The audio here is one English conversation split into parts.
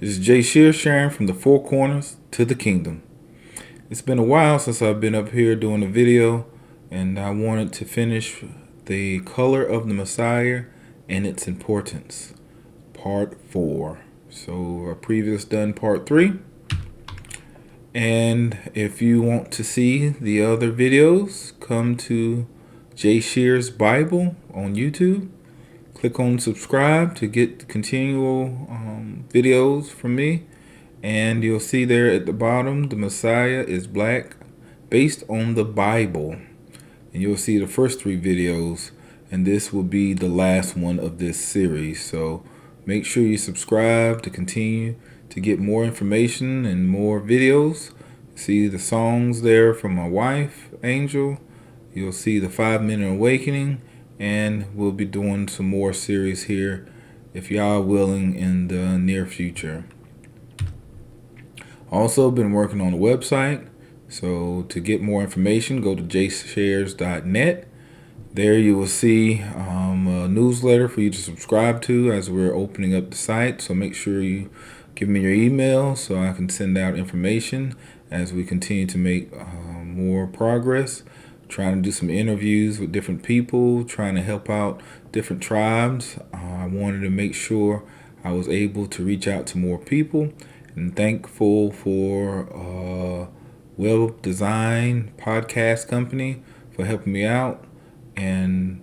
This is Jay Shear sharing from the four corners to the kingdom. It's been a while since I've been up here doing a video, and I wanted to finish the color of the Messiah and its importance, part 4. So I previous done part 3. And if you want to see the other videos, come to Jay Shear's Bible on YouTube. Click on subscribe to get continual videos from me. And you'll see there at the bottom, the Messiah is black, based on the Bible. And you'll see the first 3 videos, and this will be the last one of this series. So make sure you subscribe to continue to get more information and more videos. See the songs there from my wife, Angel. You'll see the 5-minute awakening, and we'll be doing some more series here if y'all are willing in the near future. Also been working on the website, so to get more information, go to jshares.net. There you will see a newsletter for you to subscribe to as we're opening up the site. So make sure you give me your email so I can send out information as we continue to make more progress. Trying to do some interviews with different people, trying to help out different tribes. I wanted to make sure I was able to reach out to more people, and thankful for Well Design Podcast Company for helping me out and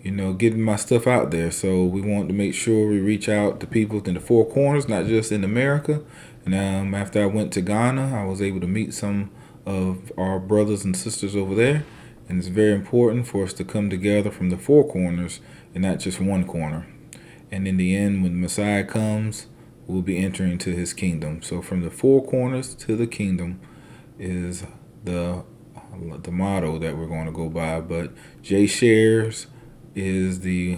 getting my stuff out there. So we want to make sure we reach out to people in the four corners, not just in America. And after I went to Ghana, I was able to meet some of our brothers and sisters over there. And it's very important for us to come together from the four corners and not just one corner. And in the end, when the Messiah comes, we'll be entering into his kingdom. So from the four corners to the kingdom is the motto that we're going to go by. But Jay Shares is the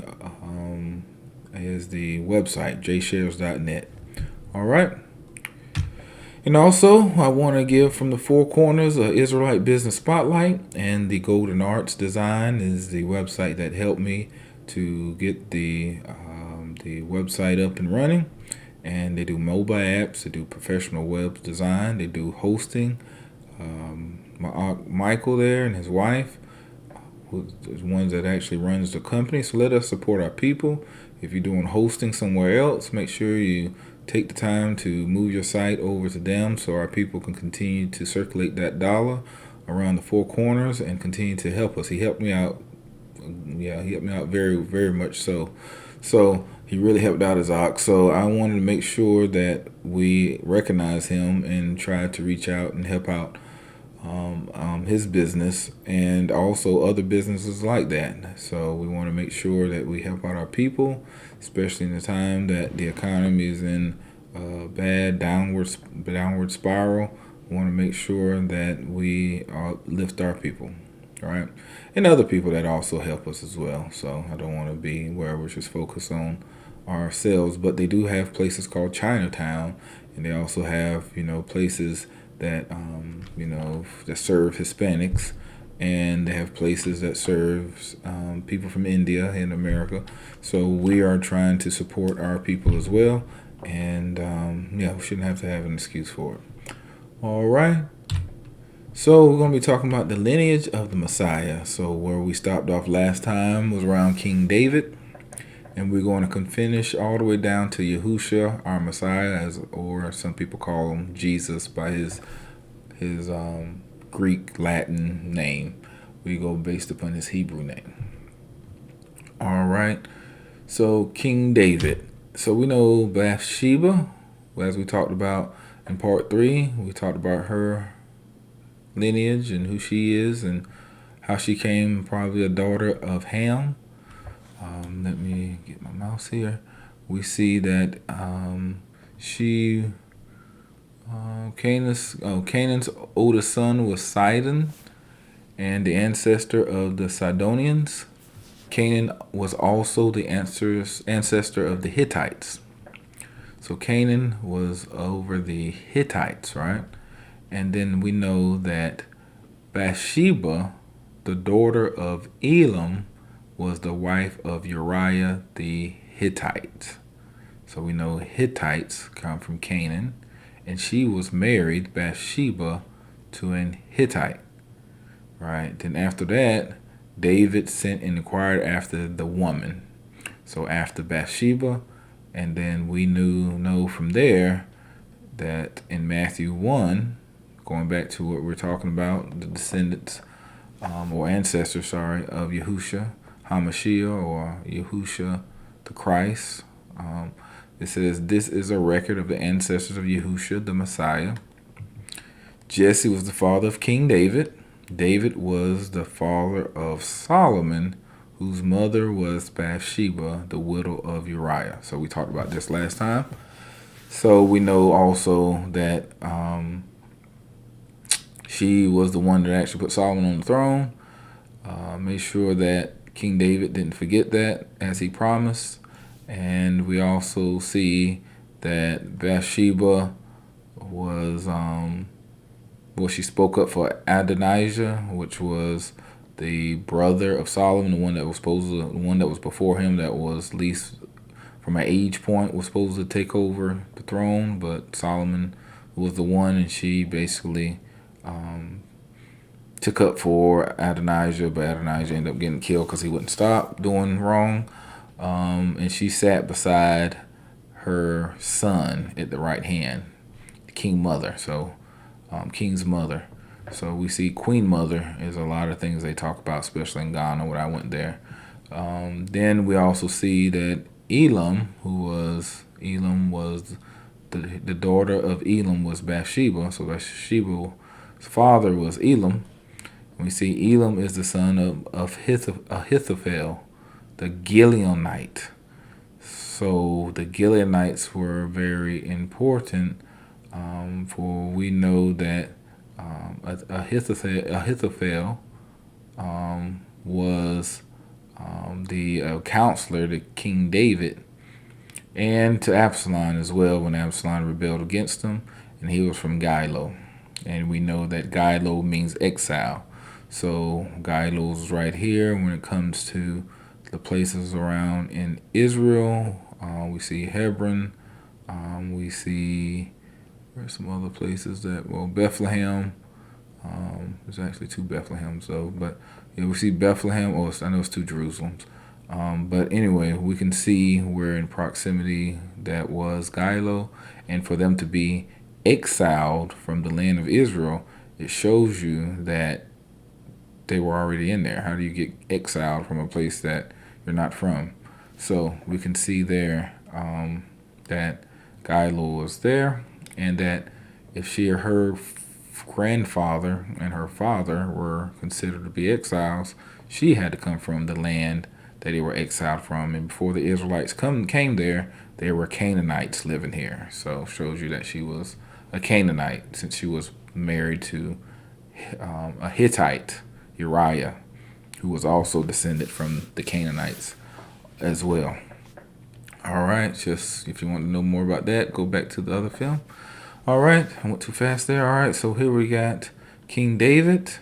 website, jshares.net. All right. And also, I want to give from the four corners an Israelite business spotlight, and the Golden Arts Design is the website that helped me to get the website up and running. And they do mobile apps, they do professional web design, they do hosting. My Aunt Michael there and his wife, who's the ones that actually runs the company. So let us support our people. If you're doing hosting somewhere else, make sure you take the time to move your site over to them so our people can continue to circulate that dollar around the four corners and continue to help us. He helped me out. Yeah, he helped me out very, very much so. So he really helped out his ox. So I wanted to make sure that we recognize him and try to reach out and help out his business and also other businesses like that. So we want to make sure that we help out our people, especially in the time that the economy is in a bad downward spiral. We want to make sure that we lift our people, all right, and other people that also help us as well. So I don't want to be where we're just focused on ourselves, but they do have places called Chinatown, and they also have places that that serve Hispanics, and they have places that serve people from India and America. So we are trying to support our people as well, and we shouldn't have to have an excuse for it. All right. So we're going to be talking about the lineage of the Messiah. So where we stopped off last time was around King David, and we're going to finish all the way down to Yahushua, our Messiah, or some people call him Jesus by his Greek Latin name. We go based upon his Hebrew name. All right. So King David. So we know Bathsheba, as we talked about in part 3. We talked about her lineage and who she is and how she came probably a daughter of Ham. Let me get my mouse here. We see that Canaan's oldest son was Sidon, and the ancestor of the Sidonians. Canaan was also the ancestor of the Hittites. So Canaan was over the Hittites, right? And then we know that Bathsheba, the daughter of Elam, was the wife of Uriah the Hittite. So we know Hittites come from Canaan, and she was married, Bathsheba, to an Hittite. Right. Then after that, David sent and inquired after the woman. So after Bathsheba, and then we know from there that in Matthew 1, going back to what we're talking about, the descendants or ancestors, of Yahushua, Hamashiach, or Yahushua the Christ. It says, this is a record of the ancestors of Yahushua the Messiah. Jesse was the father of King David. David was the father of Solomon, whose mother was Bathsheba, the widow of Uriah. So we talked about this last time. So we know also that she was the one that actually put Solomon on the throne. Made sure that King David didn't forget that, as he promised. And we also see that Bathsheba was she spoke up for Adonijah, which was the brother of Solomon, the one that was before him, that was least from an age point was supposed to take over the throne, but Solomon was the one, and she basically took up for Adonijah, but Adonijah ended up getting killed because he wouldn't stop doing wrong. And she sat beside her son at the right hand, the king mother. So king's mother. So we see Queen Mother is a lot of things they talk about, especially in Ghana when I went there. Then we also see that Elam was the daughter of Elam was Bathsheba. So Bathsheba's father was Elam. We see Elam is the son of Ahithophel, the Gilead Knight. So the Gilead Knights were very important, for we know that Ahithophel was the counselor to King David and to Absalom as well when Absalom rebelled against him, and he was from Gilead. And we know that Gilead means exile. So Gilead's right here when it comes to the places around in Israel. We see Hebron. We see, there's some other places Bethlehem. There's actually two Bethlehems though, but yeah, we see Bethlehem. I know it's two Jerusalems. But anyway, we can see where in proximity that was Gilead, and for them to be exiled from the land of Israel, it shows you that they were already in there. How do you get exiled from a place that you're not from? So we can see there that Gilead was there, and that if she or her grandfather and her father were considered to be exiles, she had to come from the land that they were exiled from. And before the Israelites came there, there were Canaanites living here. So shows you that she was a Canaanite, since she was married to a Hittite, Uriah, who was also descended from the Canaanites as well. All right, just if you want to know more about that, go back to the other film. All right, I went too fast there. All right, so here we got King David.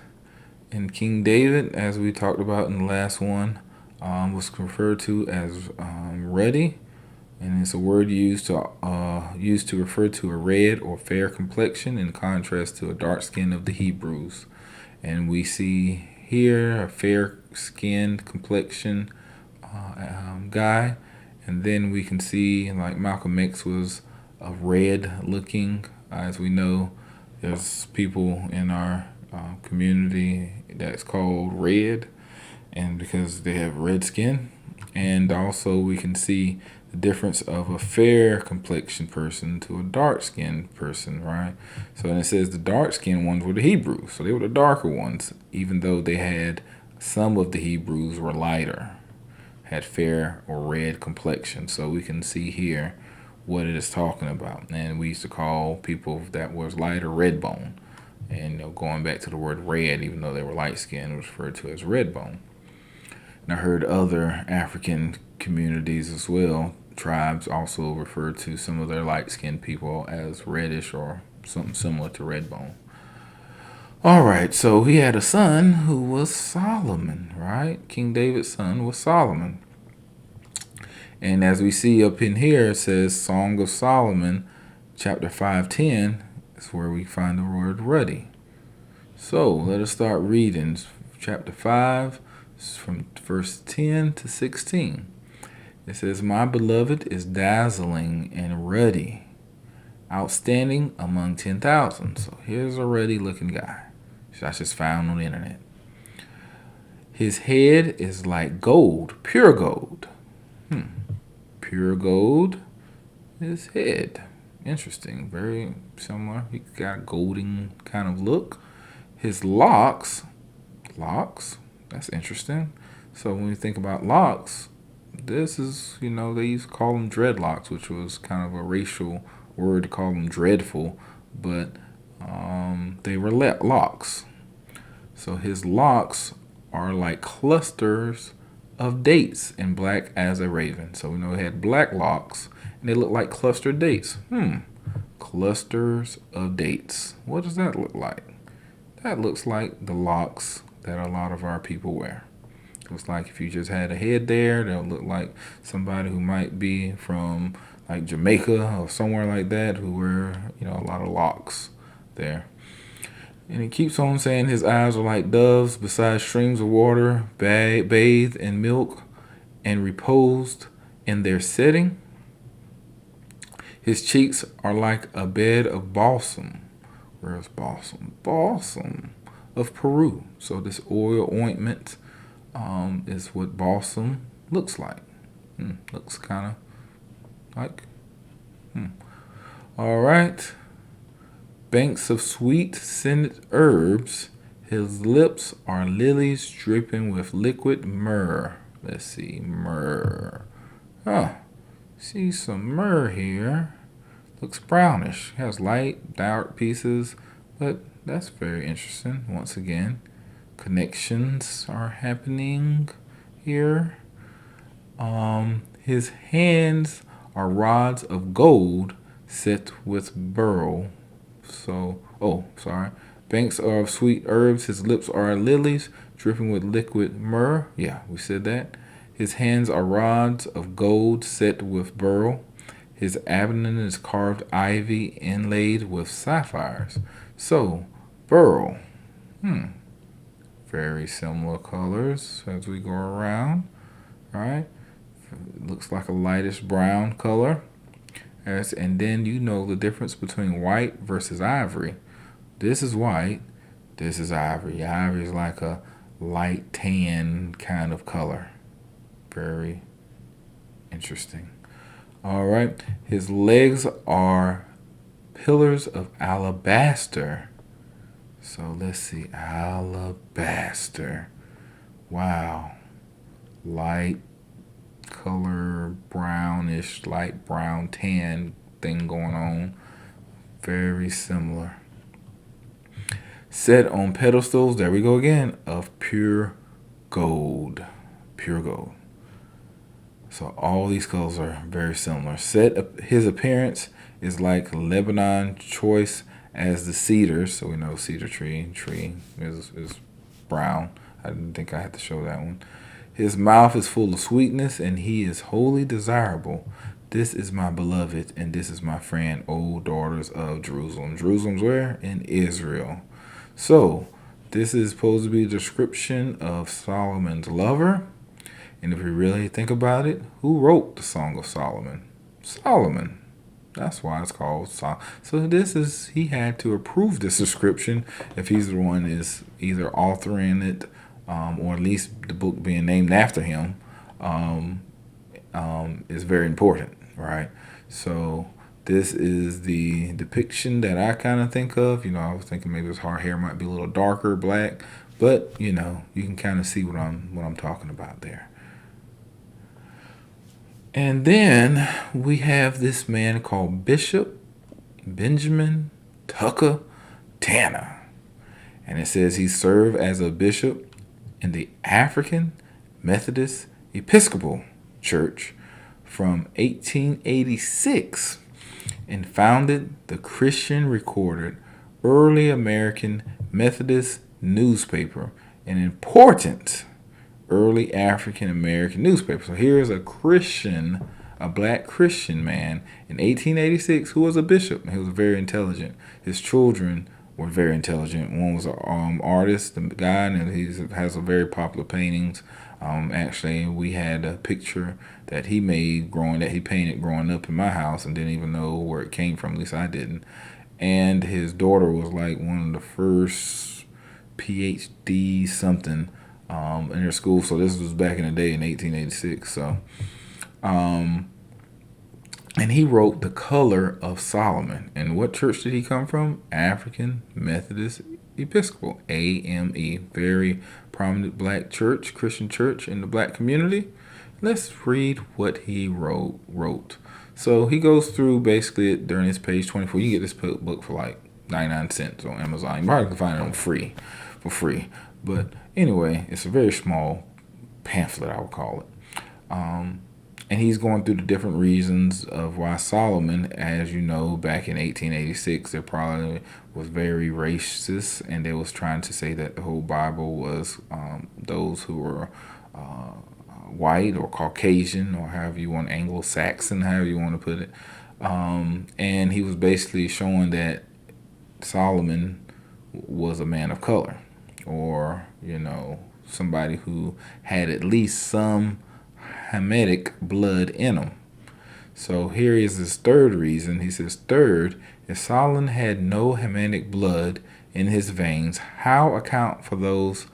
And King David, as we talked about in the last one, was referred to as ruddy. And it's a word used to refer to a red or fair complexion, in contrast to a dark skin of the Hebrews. And we see here a fair-skinned complexion guy. And then we can see, like, Malcolm X was a red-looking. As we know, there's people in our community that's called red, and because they have red skin. And also we can see the difference of a fair complexion person to a dark skinned person, right? So, and it says the dark skinned ones were the Hebrews, so they were the darker ones, even though they had, some of the Hebrews were lighter, had fair or red complexion. So we can see here what it is talking about. And we used to call people that was lighter red bone. And going back to the word red, even though they were light skinned, it was referred to as red bone. And I heard other African communities as well, tribes, also refer to some of their light skinned people as reddish or something similar to red bone. All right, so he had a son who was Solomon, right? King David's son was Solomon. And as we see up in here, it says Song of Solomon, chapter 5:10 is where we find the word ruddy. So let us start reading chapter 5 from verse 10 to 16. It says, "My beloved is dazzling and ruddy, outstanding among 10,000. So here's a ruddy looking guy. I just found on the internet. His head is like gold, pure gold. Pure gold, his head. Interesting, very similar. He got a golden kind of look. His locks, that's interesting. So when we think about locks, this is, they used to call them dreadlocks, which was kind of a racial word to call them dreadful, but they were locks. So his locks are like clusters of dates and black as a raven. So we know he had black locks and they look like clustered dates. Clusters of dates. What does that look like? That looks like the locks that a lot of our people wear. Looks like if you just had a head there, they'll look like somebody who might be from like Jamaica or somewhere like that who wear, a lot of locks there. And it keeps on saying his eyes are like doves beside streams of water, bathed in milk and reposed in their setting. His cheeks are like a bed of balsam. Where's balsam? Balsam of Peru. So this oil ointment is what balsam looks like. Looks kind of like. All right. Banks of sweet scented herbs. His lips are lilies dripping with liquid myrrh. Let's see, myrrh. See some myrrh here. Looks brownish. Has light, dark pieces, but that's very interesting. Once again, connections are happening here. His hands are rods of gold set with beryl. Banks of sweet herbs. His lips are lilies dripping with liquid myrrh. Yeah, we said that. His hands are rods of gold set with beryl. His abdomen is carved ivy inlaid with sapphires. So, beryl. Very similar colors as we go around. Right? It looks like a lightish brown color. And then the difference between white versus ivory. This is white. This is ivory. Ivory is like a light tan kind of color. Very interesting. All right. His legs are pillars of alabaster. So let's see. Alabaster. Wow. Light color, brownish, light brown, tan thing going on. Very similar. Set on pedestals, there we go again, of pure gold. Pure gold. So all these colors are very similar. His appearance is like Lebanon choice as the cedar. So we know cedar tree is brown. I didn't think I had to show that one. His mouth is full of sweetness, and he is wholly desirable. This is my beloved, and this is my friend, O daughters of Jerusalem. Jerusalem's where? In Israel. So, this is supposed to be a description of Solomon's lover. And if we really think about it, who wrote the Song of Solomon? Solomon. That's why it's called Solomon. So he had to approve this description if he's the one is either authoring it, or at least the book being named after him, is very important, right? So this is the depiction that I kind of think of. I was thinking maybe his hair might be a little darker, black, but you can kind of see what I'm talking about there. And then we have this man called Bishop Benjamin Tucker Tanner, and it says he served as a bishop in the African Methodist Episcopal Church from 1886 and founded the Christian recorded early American Methodist newspaper, an important early African American newspaper. So here's a Christian, a black Christian man in 1886 who was a bishop. He was very intelligent. His children were very intelligent. One was an artist, the guy, and he has a very popular paintings. Actually, we had a picture that he made that he painted growing up in my house, and didn't even know where it came from. At least I didn't. And his daughter was like one of the first PhD something in her school. So this was back in the day in 1886. So, and he wrote The Color of Solomon. And what church did he come from? African Methodist Episcopal, AME. Very prominent black church, Christian church in the black community. Let's read what he wrote. So he goes through basically during his page 24. You can get this book for like 99 cents on Amazon. You probably can find it for free. But anyway, it's a very small pamphlet, I would call it. And he's going through the different reasons of why Solomon, as you know, back in 1886, there probably was very racist, and they was trying to say that the whole Bible was those who were white or Caucasian, or however you want, Anglo-Saxon, however you want to put it. And he was basically showing that Solomon was a man of color, or, somebody who had at least some Hamitic blood in him. So here is his third reason. He says, third, if Solomon had no Hamitic blood in his veins, how account for those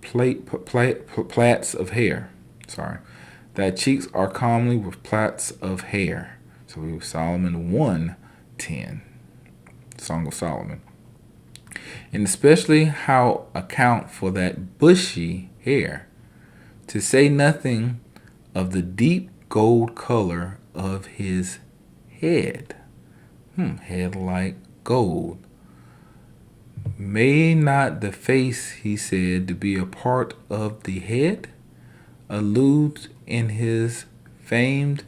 plaits of hair? Thy cheeks are comely with plaits of hair. So we have Solomon 1:10, Song of Solomon. And especially how account for that bushy hair, to say nothing of the deep gold color of his head. Head like gold. May not the face, he said, to be a part of the head, allude in his famed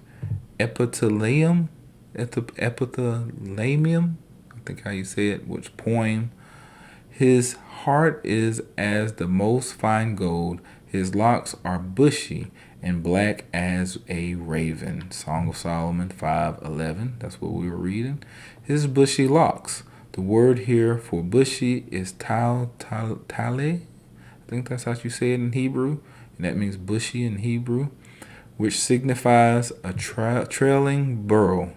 epithalamium, I think how you say it, which poem. His heart is as the most fine gold, his locks are bushy and black as a raven. Song of Solomon 5:11. That's what we were reading. His bushy locks. The word here for bushy is tale. I think that's how you say it in Hebrew. And that means bushy in Hebrew, which signifies a trailing burl,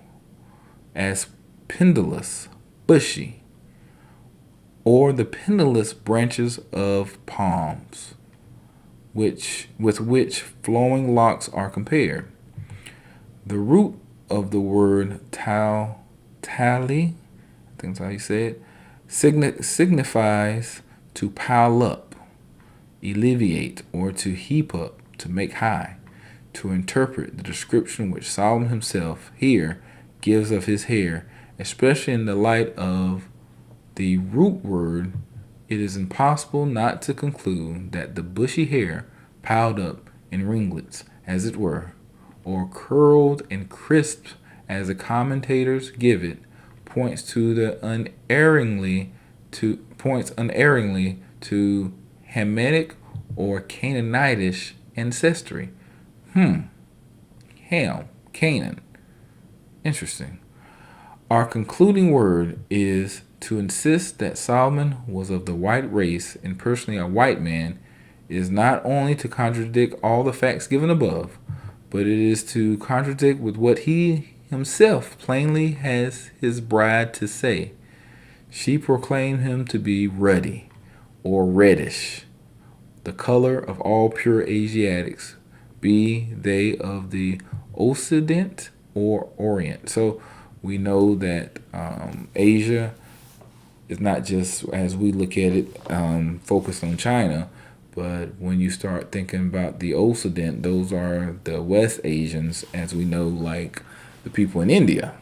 as pendulous, bushy, or the pendulous branches of palms, with which flowing locks are compared. The root of the word tali, I think that's how you say it, signifies to pile up, alleviate, or to heap up, to make high. To interpret the description which Solomon himself here gives of his hair, especially in the light of the root word, it is impossible not to conclude that the bushy hair, piled up in ringlets, as it were, or curled and crisped, as the commentators give it, points unerringly to Hamitic or Canaanitish ancestry. Canaan. Interesting. Our concluding word is to insist that Solomon was of the white race and personally a white man is not only to contradict all the facts given above, but it is to contradict with what he himself plainly has his bride to say. She proclaimed him to be ruddy or reddish, the color of all pure Asiatics, be they of the Occident or Orient. So we know that Asia is not just, as we look at it, focused on China, but when you start thinking about the Occident, those are the West Asians, as we know, like the people in India,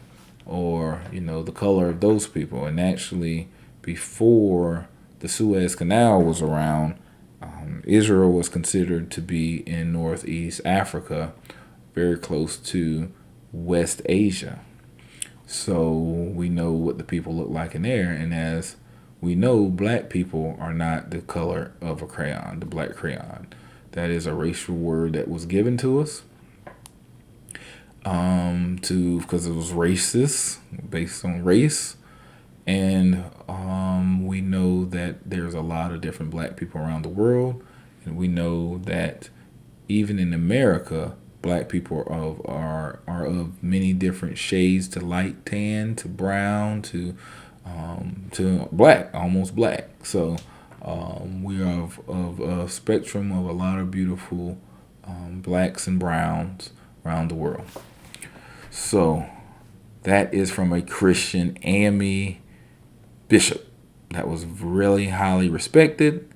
or, the color of those people. And actually, before the Suez Canal was around, Israel was considered to be in Northeast Africa, very close to West Asia. So we know what the people look like in there. And as we know, black people are not the color of a crayon, the black crayon. That is a racial word that was given to us, because it was racist, based on race. And we know that there's a lot of different black people around the world. And we know that even in America, black people are of many different shades, to light tan, to brown, to black, almost black. So we are of a spectrum of a lot of beautiful blacks and browns around the world. So that is from a Christian AME bishop that was really highly respected,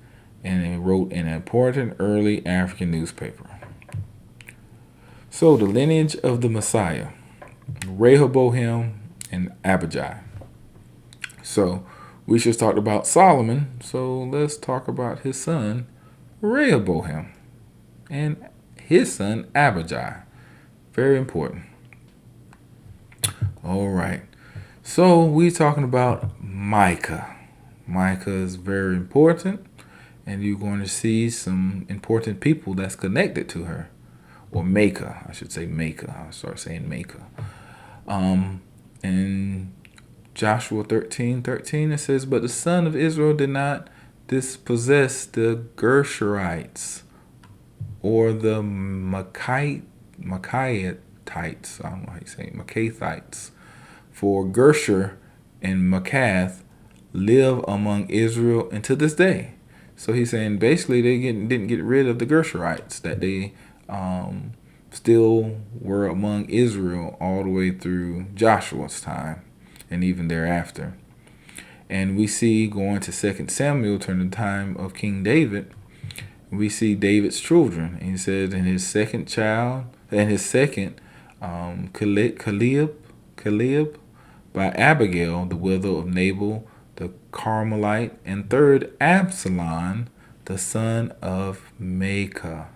and he wrote an important early African newspaper. So the lineage of the Messiah, Rehoboam and Abijah. So we just talked about Solomon, so let's talk about his son Rehoboam and his son Abijah. Very important. All right. So we're talking about Maacah. Maacah is very important, and you're going to see some important people that's connected to her. Or Maacah, I should say Maacah. I'll start saying Maacah. In Joshua 13:13, it says, "But the son of Israel did not dispossess the Gershurites or the Maacathites, I don't know how you say it, Maacathites, for Gershur and Maacath live among Israel and to this day." So he's saying basically they didn't get rid of the Gershurites, that they still were among Israel all the way through Joshua's time and even thereafter. And we see going to 2 Samuel during the time of King David, we see David's children. And he says in his second child, and his second, Caleb, by Abigail, the widow of Nabal the Carmelite, and third, Absalom, the son of Maacah.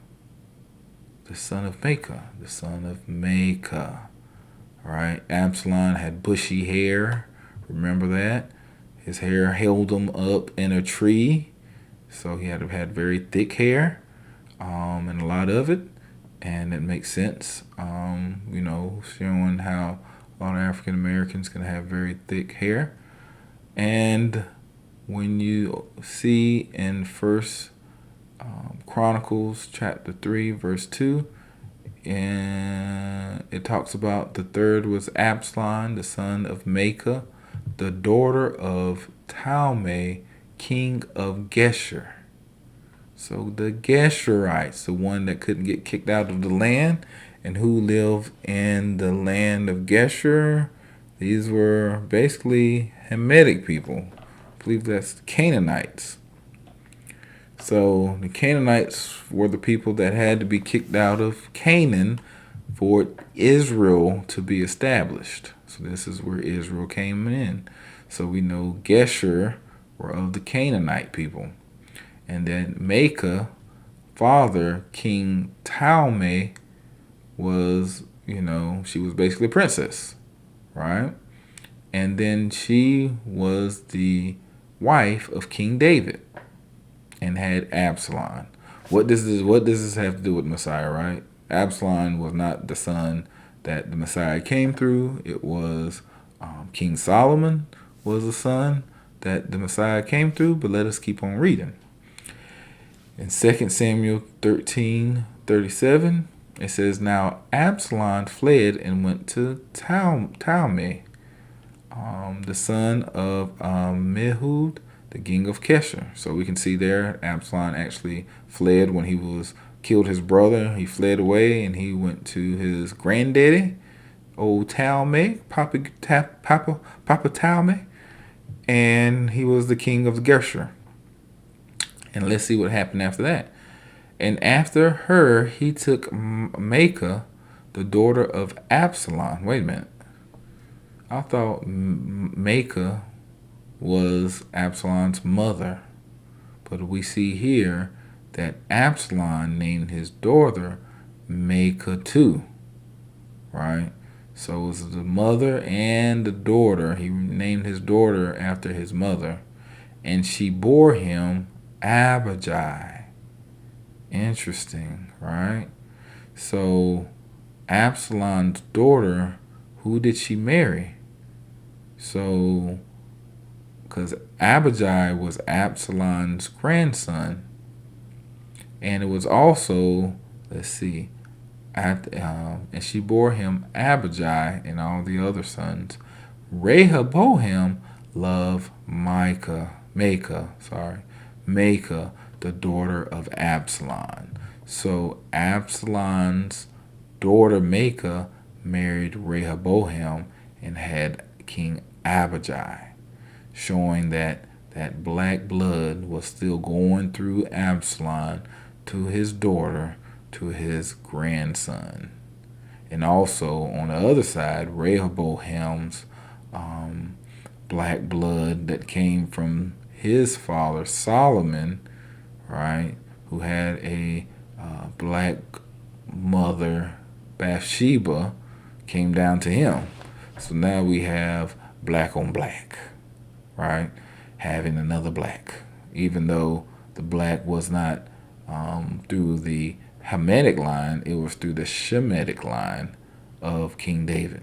All right, Absalom had bushy hair. Remember that? His hair held him up in a tree, so he had very thick hair, and a lot of it, and it makes sense. Showing how a lot of African Americans can have very thick hair. And when you see in First Chronicles chapter 3 verse 2, and it talks about the third was Absalom, the son of Maacah, the daughter of Talmai, king of Geshur. So the Geshurites, the one that couldn't get kicked out of the land, and who lived in the land of Geshur, these were basically Hamitic people. I believe that's Canaanites. So the Canaanites were the people that had to be kicked out of Canaan for Israel to be established. So this is where Israel came in. So we know Geshur were of the Canaanite people. And then Maacah, father, King Talmai, was, she was basically a princess, right? And then she was the wife of King David and had Absalom. What does this have to do with Messiah, right? Absalom was not the son that the Messiah came through. It was King Solomon was the son that the Messiah came through. But let us keep on reading. In 2 Samuel 13:37, it says, "Now Absalom fled and went to Talmai, the son of Mehud, the king of Geshur." So we can see there Absalom actually fled when he was killed his brother. He fled away and he went to his granddaddy, old Talmai, Papa Talmai, and he was the king of Geshur. And let's see what happened after that. "And after her he took Maacah, the daughter of Absalom." Wait a minute. I thought Maacah was Absalom's mother. But we see here that Absalom named his daughter Maacah too. Right? So it was the mother and the daughter. He named his daughter after his mother. And she bore him Abijah. Interesting, right? So Absalom's daughter, who did she marry? So, because Abijah was Absalom's grandson, and it was also, let's see, and she bore him Abijah and all the other sons. Rehoboam loved Maacah, the daughter of Absalom. So Absalom's daughter Maacah married Rehoboam and had King Abijah, showing that that black blood was still going through Absalom to his daughter to his grandson. And also on the other side, Rehoboam's black blood that came from his father Solomon, right, who had a black mother, Bathsheba, came down to him. So now we have black on black, right, having another black, even though the black was not through the Hamitic line, it was through the Shemitic line of King David.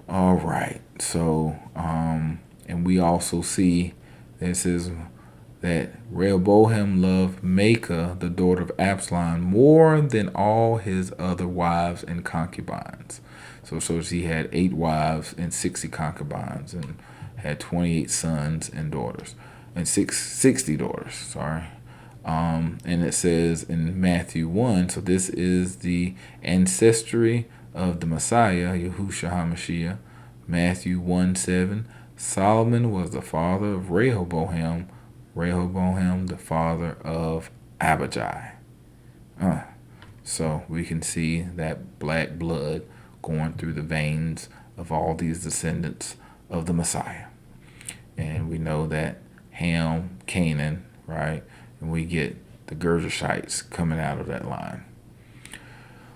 All right, so and we also see this is that Rehoboam loved Maacah, the daughter of Absalom, more than all his other wives and concubines. So he had 8 wives and 60 concubines, and had 28 sons and daughters, and 60 daughters. Sorry. And it says in Matthew 1, so this is the ancestry of the Messiah, Yahushua HaMashiach. Matthew 1:7, Solomon was the father of Rehoboam, Rehoboam the father of Abijah. So we can see that black blood going through the veins of all these descendants of the Messiah. And we know that Ham, Canaan, right? And we get the Gershites coming out of that line.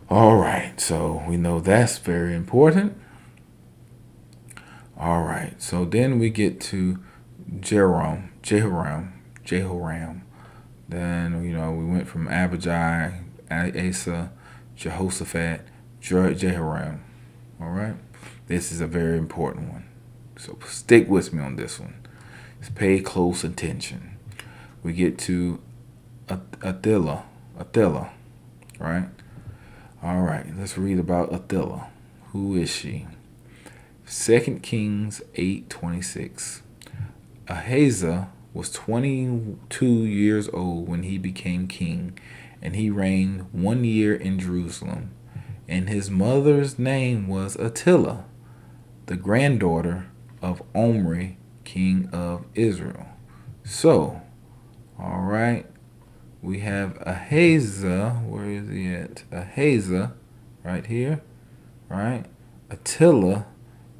All right, so we know that's very important. All right, so then we get to Jehoram. Then, we went from Abijah, Asa, Jehoshaphat, Jehoram. All right, this is a very important one. So stick with me on this one. Just pay close attention. We get to Athaliah, right? All right, let's read about Athaliah. Who is she? 2 Kings 8:26. Ahaziah was 22 years old when he became king, and he reigned 1 year in Jerusalem. And his mother's name was Athaliah, the granddaughter of Omri, king of Israel. So, all right, we have Ahaziah. Where is he at? Ahaziah, right here, right? Athaliah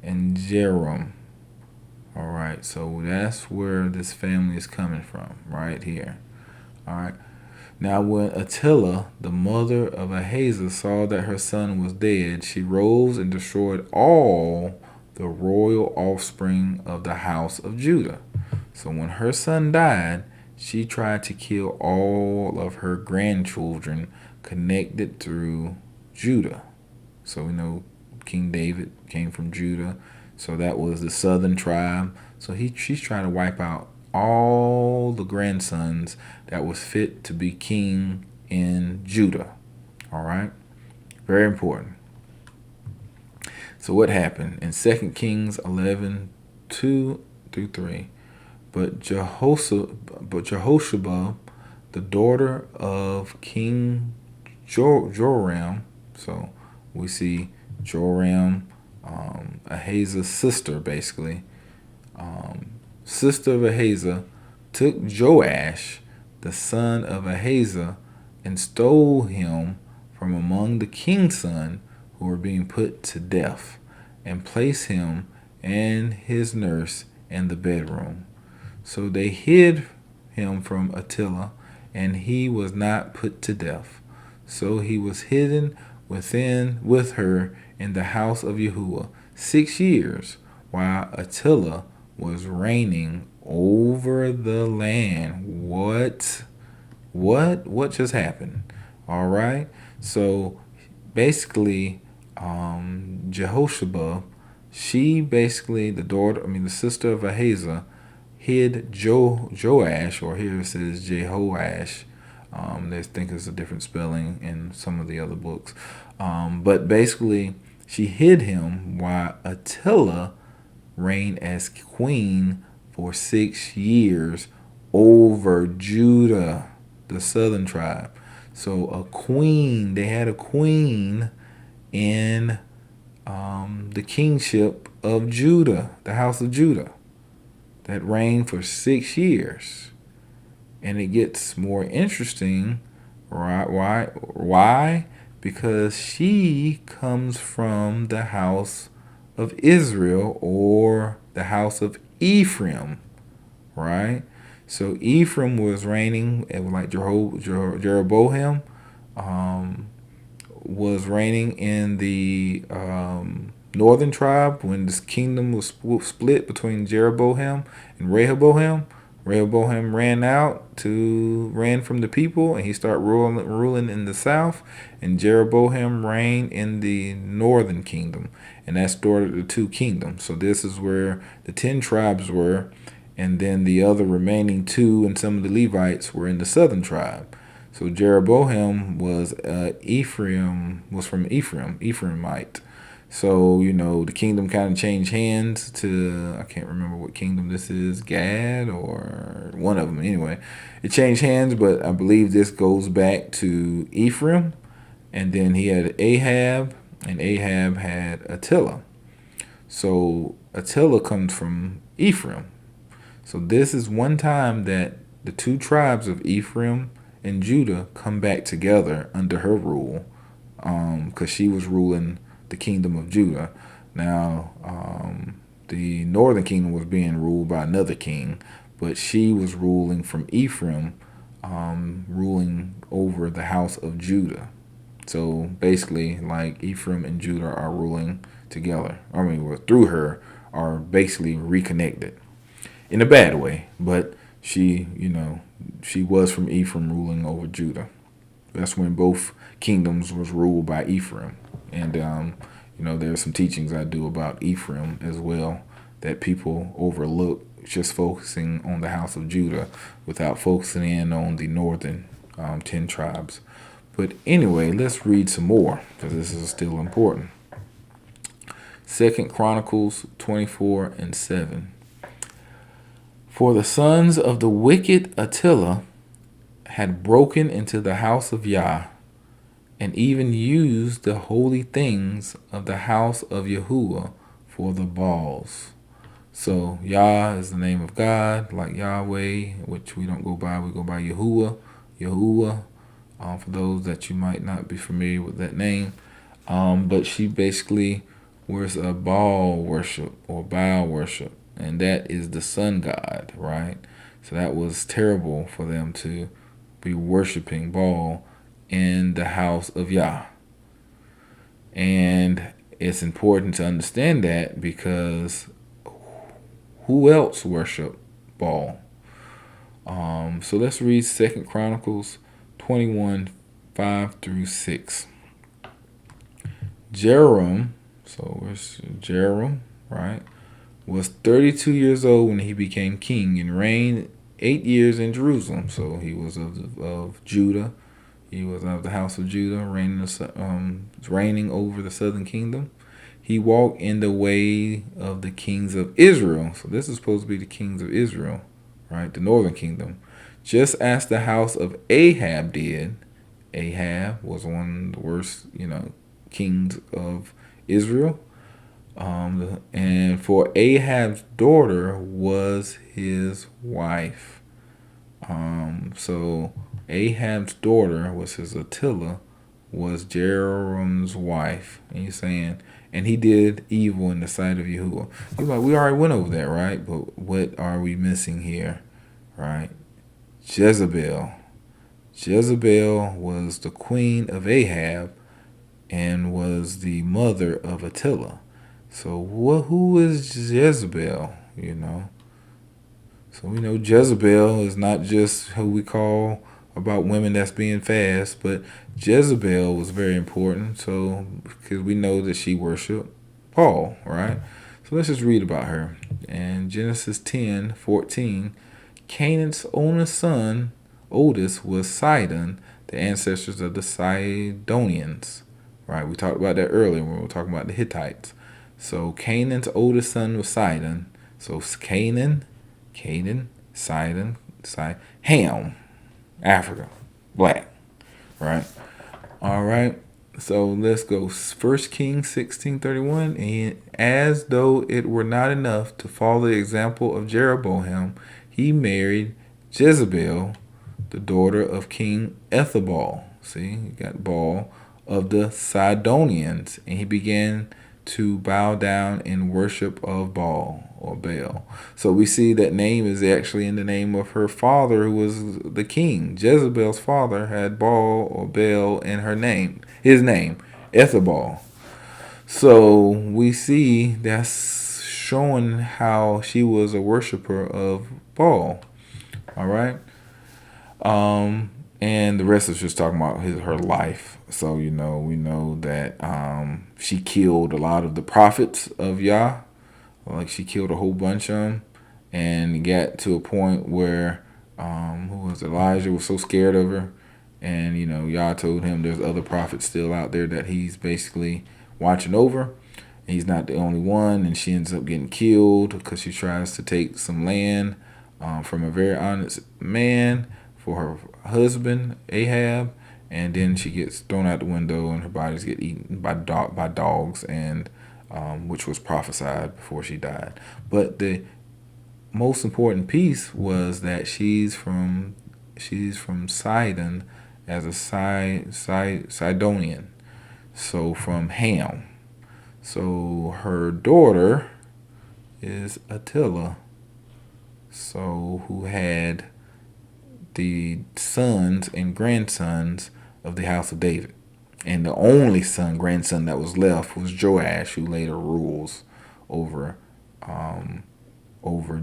and Jerome. All right, so that's where this family is coming from, right here. All right. Now, when Athaliah, the mother of Ahaziah, saw that her son was dead, she rose and destroyed all the royal offspring of the house of Judah. So when her son died, she tried to kill all of her grandchildren connected through Judah. So we know King David came from Judah, so that was the southern tribe. So she's trying to wipe out all the grandsons that was fit to be king in Judah. All right, very important. So what happened in 2 Kings 11:2-3? But Jehoshaphat, the daughter of King Joram, so we see Joram, Ahaziah's sister, basically, sister of Ahaziah, took Joash, the son of Ahaziah, and stole him from among the king's sons who were being put to death, and placed him and his nurse in the bedroom. So they hid him from Athaliah, and he was not put to death. So he was hidden with her in the house of Yahuwah 6 years, while Athaliah was reigning over the land. What? What just happened? All right. So basically, Jehoshaphat, she basically the sister of Ahaziah, hid Joash, or here it says Jehoash. They think it's a different spelling in some of the other books. But basically, she hid him while Attila reigned as queen for 6 years over Judah, the southern tribe. So they had a queen in the kingship of Judah, the house of Judah, that reigned for 6 years. And it gets more interesting, right? Why? Because she comes from the house of Israel, or the house of Ephraim, right? So Ephraim was reigning, it was like Jeroboam was reigning in the northern tribe when this kingdom was split between Jeroboam and Rehoboam. Rehoboam ran from the people, and he started ruling in the south, and Jeroboam reigned in the northern kingdom, and that started the two kingdoms. So this is where the 10 tribes were, and then the other remaining two and some of the Levites were in the southern tribe. So Jeroboam was from Ephraimite. So, the kingdom kind of changed hands to, I can't remember what kingdom this is, Gad or one of them. Anyway, it changed hands, but I believe this goes back to Ephraim. And then he had Ahab, and Ahab had Attila. So Attila comes from Ephraim. So this is one time that the two tribes of Ephraim and Judah come back together under her rule, because she was ruling the kingdom of Judah. Now, the northern kingdom was being ruled by another king, but she was ruling from Ephraim, ruling over the house of Judah. So basically, like, Ephraim and Judah are ruling together. Through her, are basically reconnected in a bad way, but she was from Ephraim ruling over Judah. That's when both kingdoms was ruled by Ephraim. And, there's some teachings I do about Ephraim as well that people overlook, just focusing on the house of Judah without focusing in on the northern 10 tribes. But anyway, let's read some more, because this is still important. 2 Chronicles 24:7. For the sons of the wicked Attila had broken into the house of Yah, and even used the holy things of the house of Yahuwah for the Baals. So Yah is the name of God, like Yahweh, which we don't go by. We go by Yahuwah. For those that you might not be familiar with that name. But she basically was a Baal worship, or Baal worship. And that is the sun god, right? So that was terrible for them to be worshiping Baal in the house of Yah. And it's important to understand that, because who else worshiped Baal? So let's read 2 Chronicles 21:5-6. Jerome, so where's Jerome, right, was 32 years old when he became king, and reigned 8 years in Jerusalem. So he was of Judah. He was of the house of Judah, reigning over the southern kingdom. He walked in the way of the kings of Israel. So this is supposed to be the kings of Israel, right? The northern kingdom. Just as the house of Ahab did. Ahab was one of the worst, kings of Israel. And for Ahab's daughter was his wife. So Ahab's daughter was his Attila, was Jerome's wife. And he's saying, and he did evil in the sight of Yahuwah. He's like, we already went over that, right? But what are we missing here, right? Jezebel. Jezebel was the queen of Ahab and was the mother of Attila. So who is Jezebel, So we know Jezebel is not just who we call about women that's being fast, but Jezebel was very important. So because we know that she worshiped Paul, right? So let's just read about her. In Genesis 10:14, Canaan's oldest was Sidon, the ancestors of the Sidonians. Right, we talked about that earlier when we were talking about the Hittites. So Canaan's oldest son was Sidon. So Canaan, Sidon, Ham, Africa, black. Right. All right. So let's go. 1 Kings 16:31. And as though it were not enough to follow the example of Jeroboam, he married Jezebel, the daughter of King Ethelbal. See, you got Baal of the Sidonians, and he began to bow down in worship of Baal or Baal. So we see that name is actually in the name of her father, who was the king. Jezebel's father had Baal or Baal in her name, his name, Ethelbal. So we see that's showing how she was a worshiper of Baal. All right. And the rest is just talking about her life. So, we know that she killed a lot of the prophets of Yah. Like, she killed a whole bunch of them. And it got to a point where, Elijah was so scared of her. And, Yah told him there's other prophets still out there that he's basically watching over. He's not the only one. And she ends up getting killed because she tries to take some land from a very honest man for her husband Ahab, and then she gets thrown out the window and her bodies get eaten by dogs, and which was prophesied before she died. But the most important piece was that she's from Sidon as a Sidonian, so from Ham. So her daughter is Attila, so who had the sons and grandsons of the house of David. And the only grandson that was left was Joash, who later rules over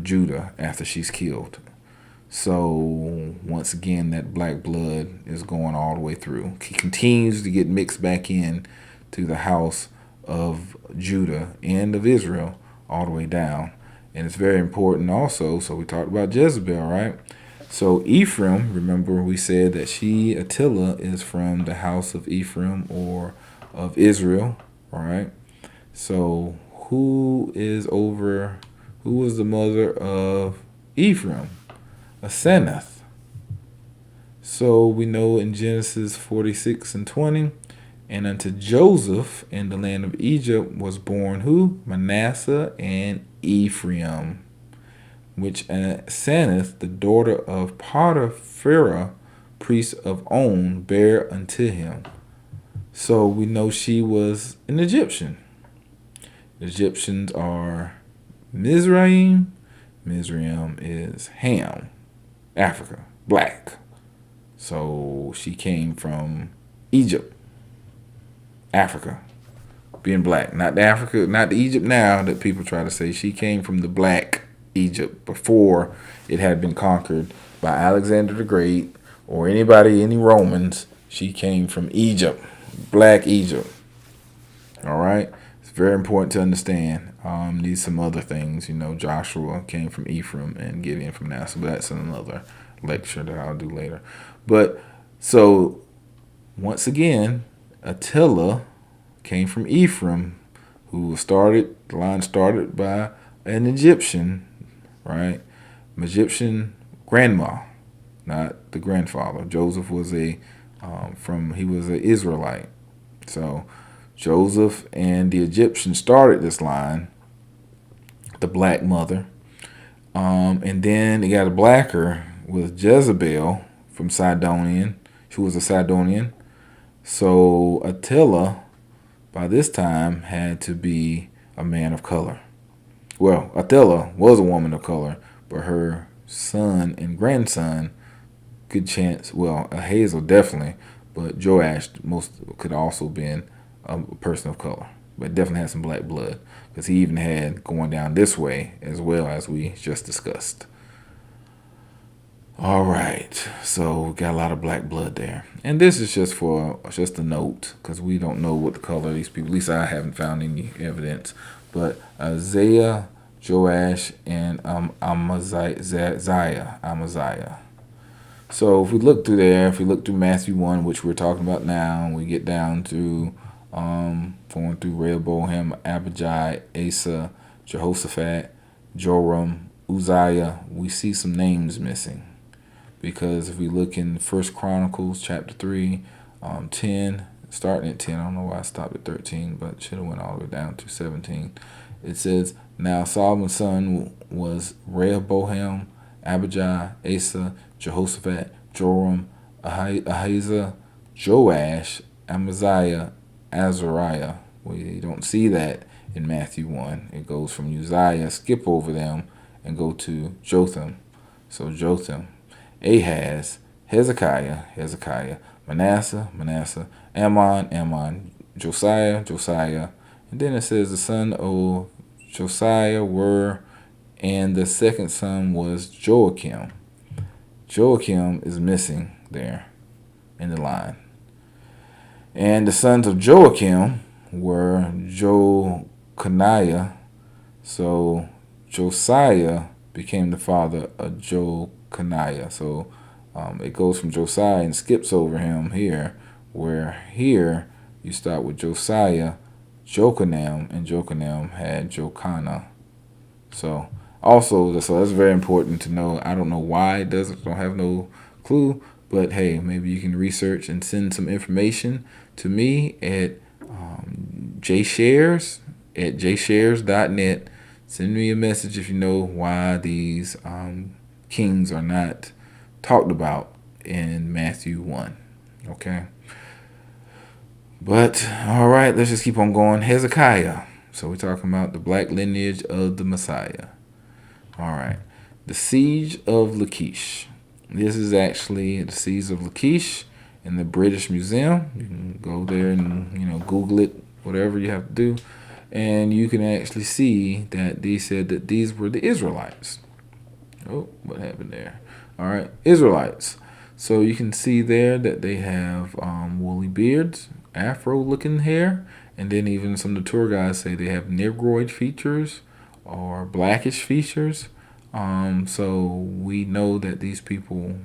Judah after she's killed. So once again, that black blood is going all the way through. He continues to get mixed back in to the house of Judah and of Israel all the way down. And it's very important also. So we talked about Jezebel, right? So Ephraim, remember we said that Attila, is from the house of Ephraim or of Israel, all right? So who was the mother of Ephraim? Asenath. So we know in Genesis 46:20, and unto Joseph in the land of Egypt was born who? Manasseh and Ephraim, which Asenath, the daughter of Potiphera, priest of On, bare unto him. So we know she was an Egyptian. The Egyptians are Mizraim. Mizraim is Ham, Africa, black. So she came from Egypt, Africa, being black. Not the Egypt now that people try to say. She came from the black Egypt before it had been conquered by Alexander the Great or any Romans. She came from Egypt, black Egypt. All right. It's very important to understand. These some other things. Joshua came from Ephraim and Gideon from Manasseh, but that's another lecture that I'll do later. But so once again, Attila came from Ephraim, the line started by an Egyptian, right? An Egyptian grandma, not the grandfather. Joseph was he was an Israelite. So Joseph and the Egyptian started this line, the black mother. And then they got a blacker with Jezebel from Sidonian. She was a Sidonian. So Attila, by this time, had to be a man of color. Well, Attila was a woman of color, but her son and grandson, good chance, Hazel definitely, but Joash could also been a person of color, but definitely had some black blood, because he even had going down this way as well, as we just discussed. All right, so we got a lot of black blood there, and this is just a note because we don't know what the color of these people. At least I haven't found any evidence. But Isaiah, Joash, and Amaziah. So if we look through there, if we look through Matthew 1, which we're talking about now, and we get down to going through Rehoboam, Abijah, Asa, Jehoshaphat, Joram, Uzziah, we see some names missing. Because if we look in First Chronicles chapter 3, 10, starting at 10, I don't know why I stopped at 13, but should have went all the way down to 17. It says, now Solomon's son was Rehoboam, Abijah, Asa, Jehoshaphat, Joram, Ahijah, Joash, Amaziah, Azariah. We don't see that in Matthew 1. It goes from Uzziah, skip over them, and go to Jotham. So Jotham, Ahaz, Hezekiah, Manasseh, Ammon, Josiah, and then it says the son of Josiah were, and the second son was Joachim. Joachim is missing there in the line. And the sons of Joachim were Jeconiah. So Josiah became the father of Jeconiah. So it goes from Josiah and skips over him here, where here you start with Josiah, Jochanan, and Jochanan had Jochanah. So that's very important to know. I don't know why it doesn't. Don't have no clue. But hey, maybe you can research and send some information to me at jshares at jshares.net. Send me a message if you know why these kings are not talked about in Matthew 1. Okay. But all right, let's just keep on going. Hezekiah. So we're talking about the black lineage of the Messiah. All right. The siege of Lachish. This is actually the siege of Lachish in the British Museum. You can go there and Google it, whatever you have to do, and you can actually see that they said that these were the Israelites. Oh, what happened there? All right, Israelites. So you can see there that they have woolly beards, afro-looking hair, and then even some of the tour guides say they have negroid features or blackish features. So we know that these people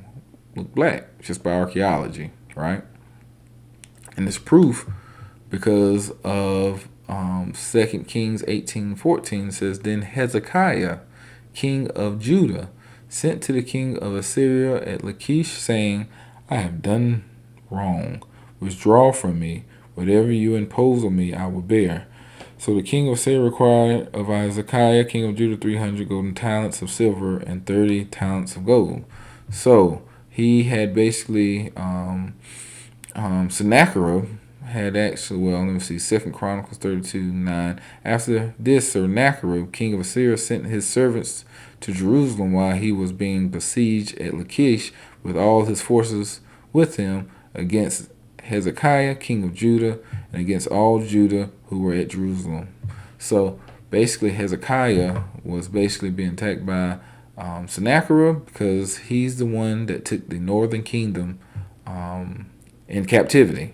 look black just by archaeology, right? And it's proof because of 2 Kings 18:14 says, then Hezekiah, king of Judah, sent to the king of Assyria at Lachish, saying, I have done wrong. Withdraw from me. Whatever you impose on me, I will bear. So the king of Assyria required of Hezekiah, king of Judah, 300 golden talents of silver and 30 talents of gold. So he had basically, Sennacherib had actually, let me see, 2 Chronicles 32:9. After this, Sennacherib, king of Assyria, sent his servants to Jerusalem while he was being besieged at Lachish with all his forces with him against Hezekiah, king of Judah, and against all Judah who were at Jerusalem. So basically Hezekiah was basically being attacked by Sennacherib because he's the one that took the northern kingdom in captivity.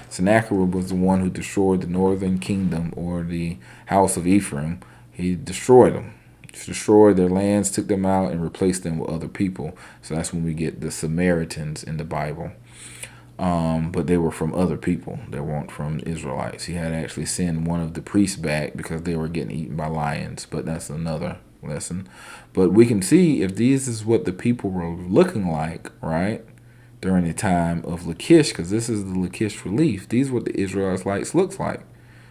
Sennacherib was the one who destroyed the northern kingdom, or the house of Ephraim. He destroyed them. Destroyed their lands, took them out, and replaced them with other people. So that's when we get the Samaritans in the Bible. But they were from other people. They weren't from Israelites. He had to actually send one of the priests back because they were getting eaten by lions. But that's another lesson. But we can see if this is what the people were looking like, right, during the time of Lachish, because this is the Lachish relief. These are what the Israelites looks like.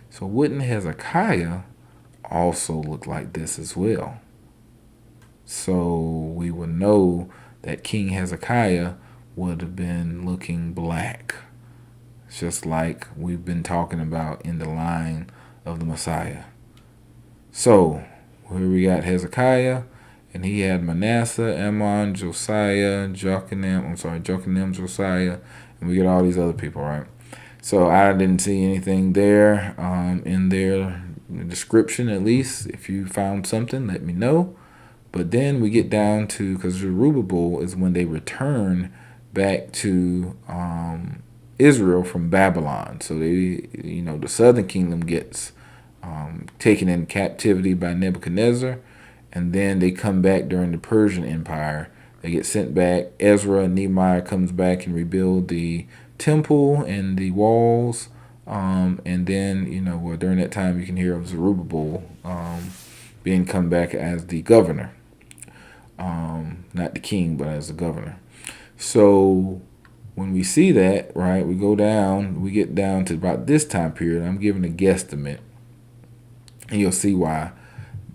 So wouldn't Hezekiah also look like this as well? So we would know that King Hezekiah would have been looking black, just like we've been talking about in the line of the Messiah. So here we got Hezekiah, and he had Manasseh, Ammon, Josiah, Jochanan, Josiah, and we get all these other people, right? So I didn't see anything there in their description. At least if you found something, let me know. But then we get down to, because Zerubbabel is when they return back to Israel from Babylon. So they, the southern kingdom gets taken in captivity by Nebuchadnezzar, and then they come back during the Persian Empire. They get sent back. Ezra and Nehemiah comes back and rebuild the temple and the walls. And then, during that time, you can hear of Zerubbabel being come back as the governor. Not the king, but as the governor. So when we see that, right, we get down to about this time period. I'm giving a guesstimate, and you'll see why.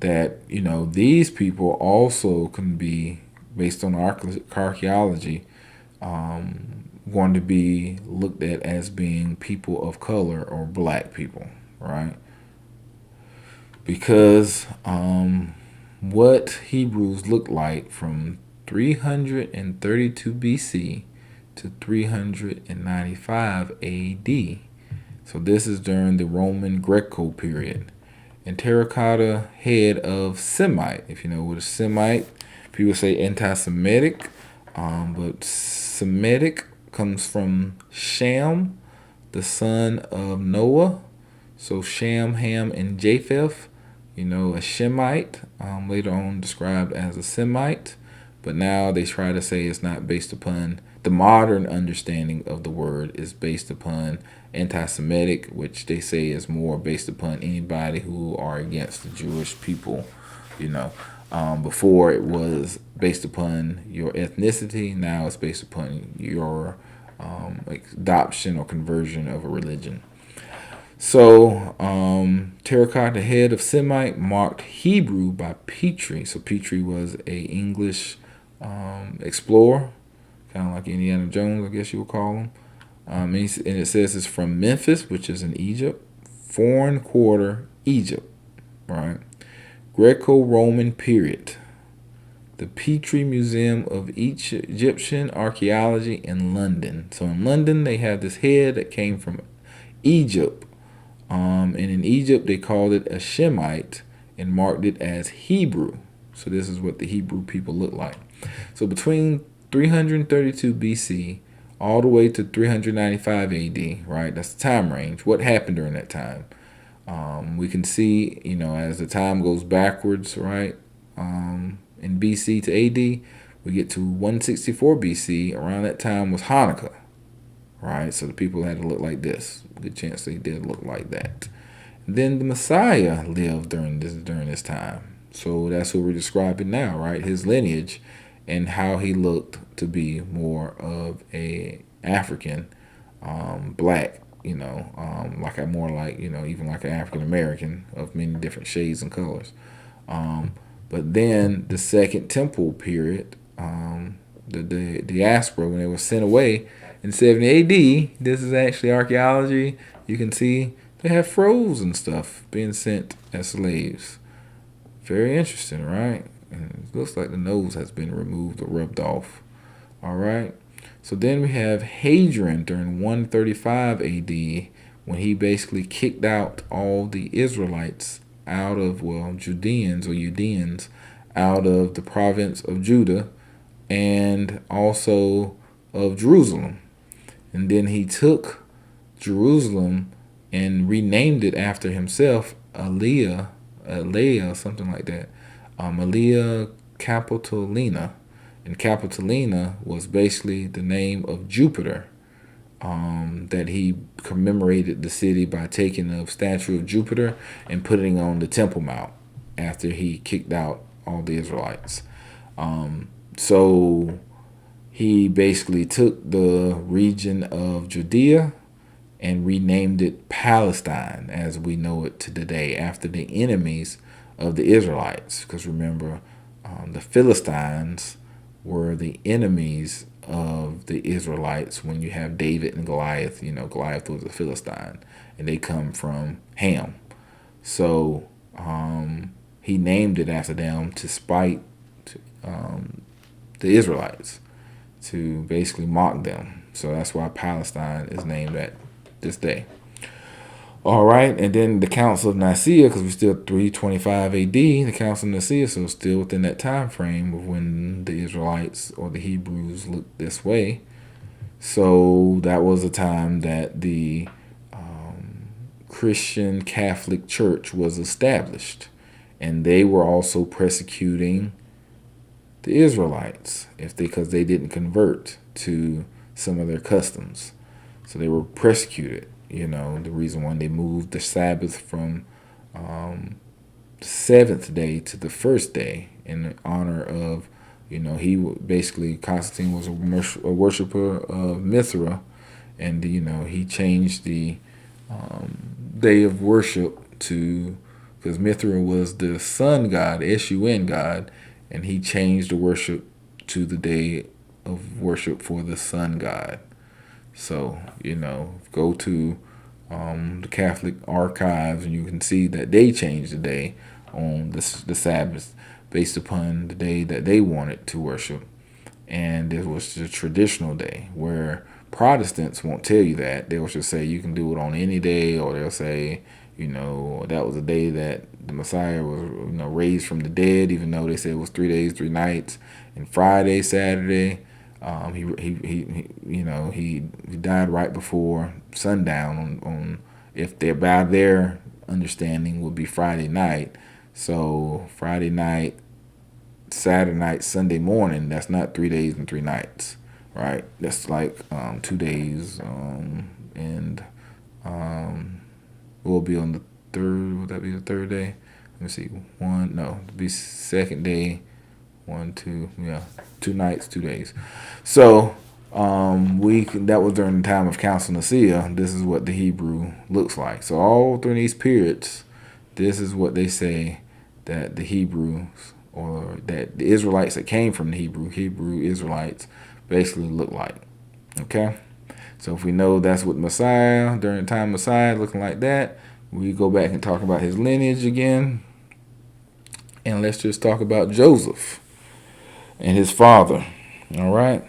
That, these people also can be, based on archaeology, going to be looked at as being people of color or black people, right? Because what Hebrews looked like from 332 BC to 395 AD. So this is during the Roman Greco period. And terracotta head of Semite. If you know what a Semite, people say anti-Semitic, but Semitic comes from Shem, the son of Noah. So Shem, Ham, and Japheth. A Shemite, later on described as a Semite, but now they try to say it's not based upon the modern understanding of the word, is based upon anti-Semitic, which they say is more based upon anybody who are against the Jewish people. Before it was based upon your ethnicity, now it's based upon your adoption or conversion of a religion. So, terracotta head of Semite marked Hebrew by Petrie. So Petrie was a English explorer, kind of like Indiana Jones, I guess you would call him. And it says it's from Memphis, which is in Egypt, Foreign Quarter, Egypt, right? Greco-Roman period. The Petrie Museum of Egyptian Archaeology in London. So in London, they have this head that came from Egypt. And in Egypt, they called it a Shemite and marked it as Hebrew. So this is what the Hebrew people look like. So between 332 BC all the way to 395 AD, right? That's the time range. What happened during that time? We can see, as the time goes backwards, right? In BC to AD, we get to 164 BC. Around that time was Hanukkah. Right, so the people had to look like this. Good chance they did look like that. Then the Messiah lived during this time. So that's what we're describing now, right? His lineage and how he looked to be more of a African, black, even like an African American of many different shades and colors. But then the Second Temple period, the diaspora, when they were sent away in 70 AD, this is actually archaeology. You can see they have froze and stuff being sent as slaves. Very interesting, right? And it looks like the nose has been removed or rubbed off. All right. So then we have Hadrian during 135 AD, when he basically kicked out all the Israelites out of, Judeans out of the province of Judah and also of Jerusalem. And then he took Jerusalem and renamed it after himself, Aliyah, something like that. Aliyah Capitolina. And Capitolina was basically the name of Jupiter, that he commemorated the city by taking a statue of Jupiter and putting it on the Temple Mount after he kicked out all the Israelites. So he basically took the region of Judea and renamed it Palestine as we know it to today, after the enemies of the Israelites. Because remember, the Philistines were the enemies of the Israelites. When you have David and Goliath, Goliath was a Philistine, and they come from Ham. So he named it after them to spite the Israelites, to basically mock them. So that's why Palestine is named at this day. All right, and then the Council of Nicaea, because we're still 325 A.D., the Council of Nicaea, so still within that time frame of when the Israelites or the Hebrews looked this way. So that was a time that the Christian Catholic Church was established, and they were also persecuting the Israelites because they didn't convert to some of their customs. So they were persecuted. The reason why they moved the Sabbath from the seventh day to the first day in honor of, basically Constantine was a worshiper of Mithra, and he changed the day of worship because Mithra was the sun god, S-U-N god, and he changed the worship to the day of worship for the sun god. So, go to the Catholic archives and you can see that they changed the day on the Sabbath based upon the day that they wanted to worship. And it was the traditional day, where Protestants won't tell you that. They'll just say you can do it on any day, or they'll say, that was the day that the Messiah was, raised from the dead, even though they said it was 3 days, 3 nights, and Friday, Saturday. He died right before sundown on if they're by their understanding would be Friday night. So Friday night, Saturday night, Sunday morning, that's not 3 days and 3 nights, right? That's like 2 days, and we'll be on the third. Would that be the third day? Let me see. It'd be second day. 2 nights, 2 days. So that was during the time of Council of Nicaea. This is what the Hebrew looks like. So all through these periods, this is what they say that the Hebrews, or that the Israelites that came from the Hebrew Israelites, basically look like. Okay? So if we know that's what Messiah, during the time of Messiah, looking like that, we go back and talk about his lineage again. And let's just talk about Joseph and his father. All right?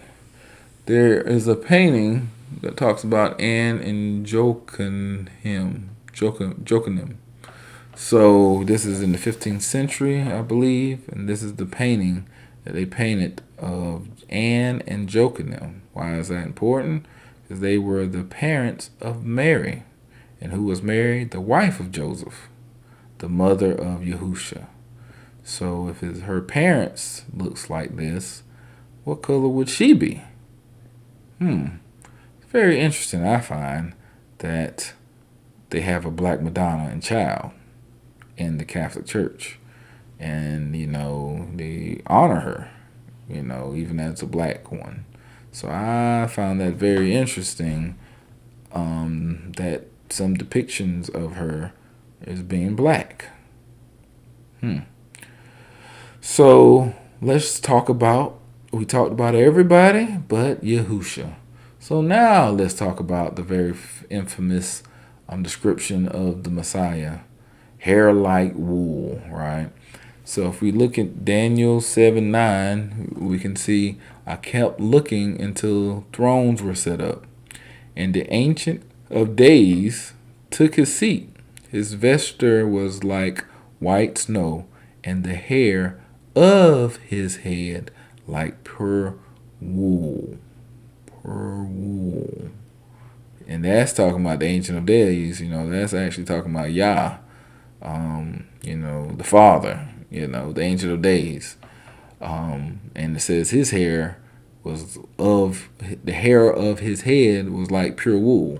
There is a painting that talks about Anne and Joachim. So this is in the 15th century, I believe, and this is the painting that they painted of Anne and Joachim. Why is that important? Because they were the parents of Mary. And who was Mary? The wife of Joseph, the mother of Yahushua. So if her parents looks like this, what color would she be? It's very interesting, I find, that they have a black Madonna and child in the Catholic Church. And, they honor her, even as a black one. So I found that very interesting, that some depictions of her as being black. So let's talk about, we talked about everybody but Yahushua. So now let's talk about the very infamous description of the Messiah. Hair like wool, right? So if we look at Daniel 7:9, we can see, I kept looking until thrones were set up. And the Ancient of Days took his seat. His vesture was like white snow, and the hair of his head like pure wool. Pure wool. And that's talking about the Ancient of Days. That's actually talking about Yah, the Father, the Ancient of Days. And it says his hair the hair of his head was like pure wool.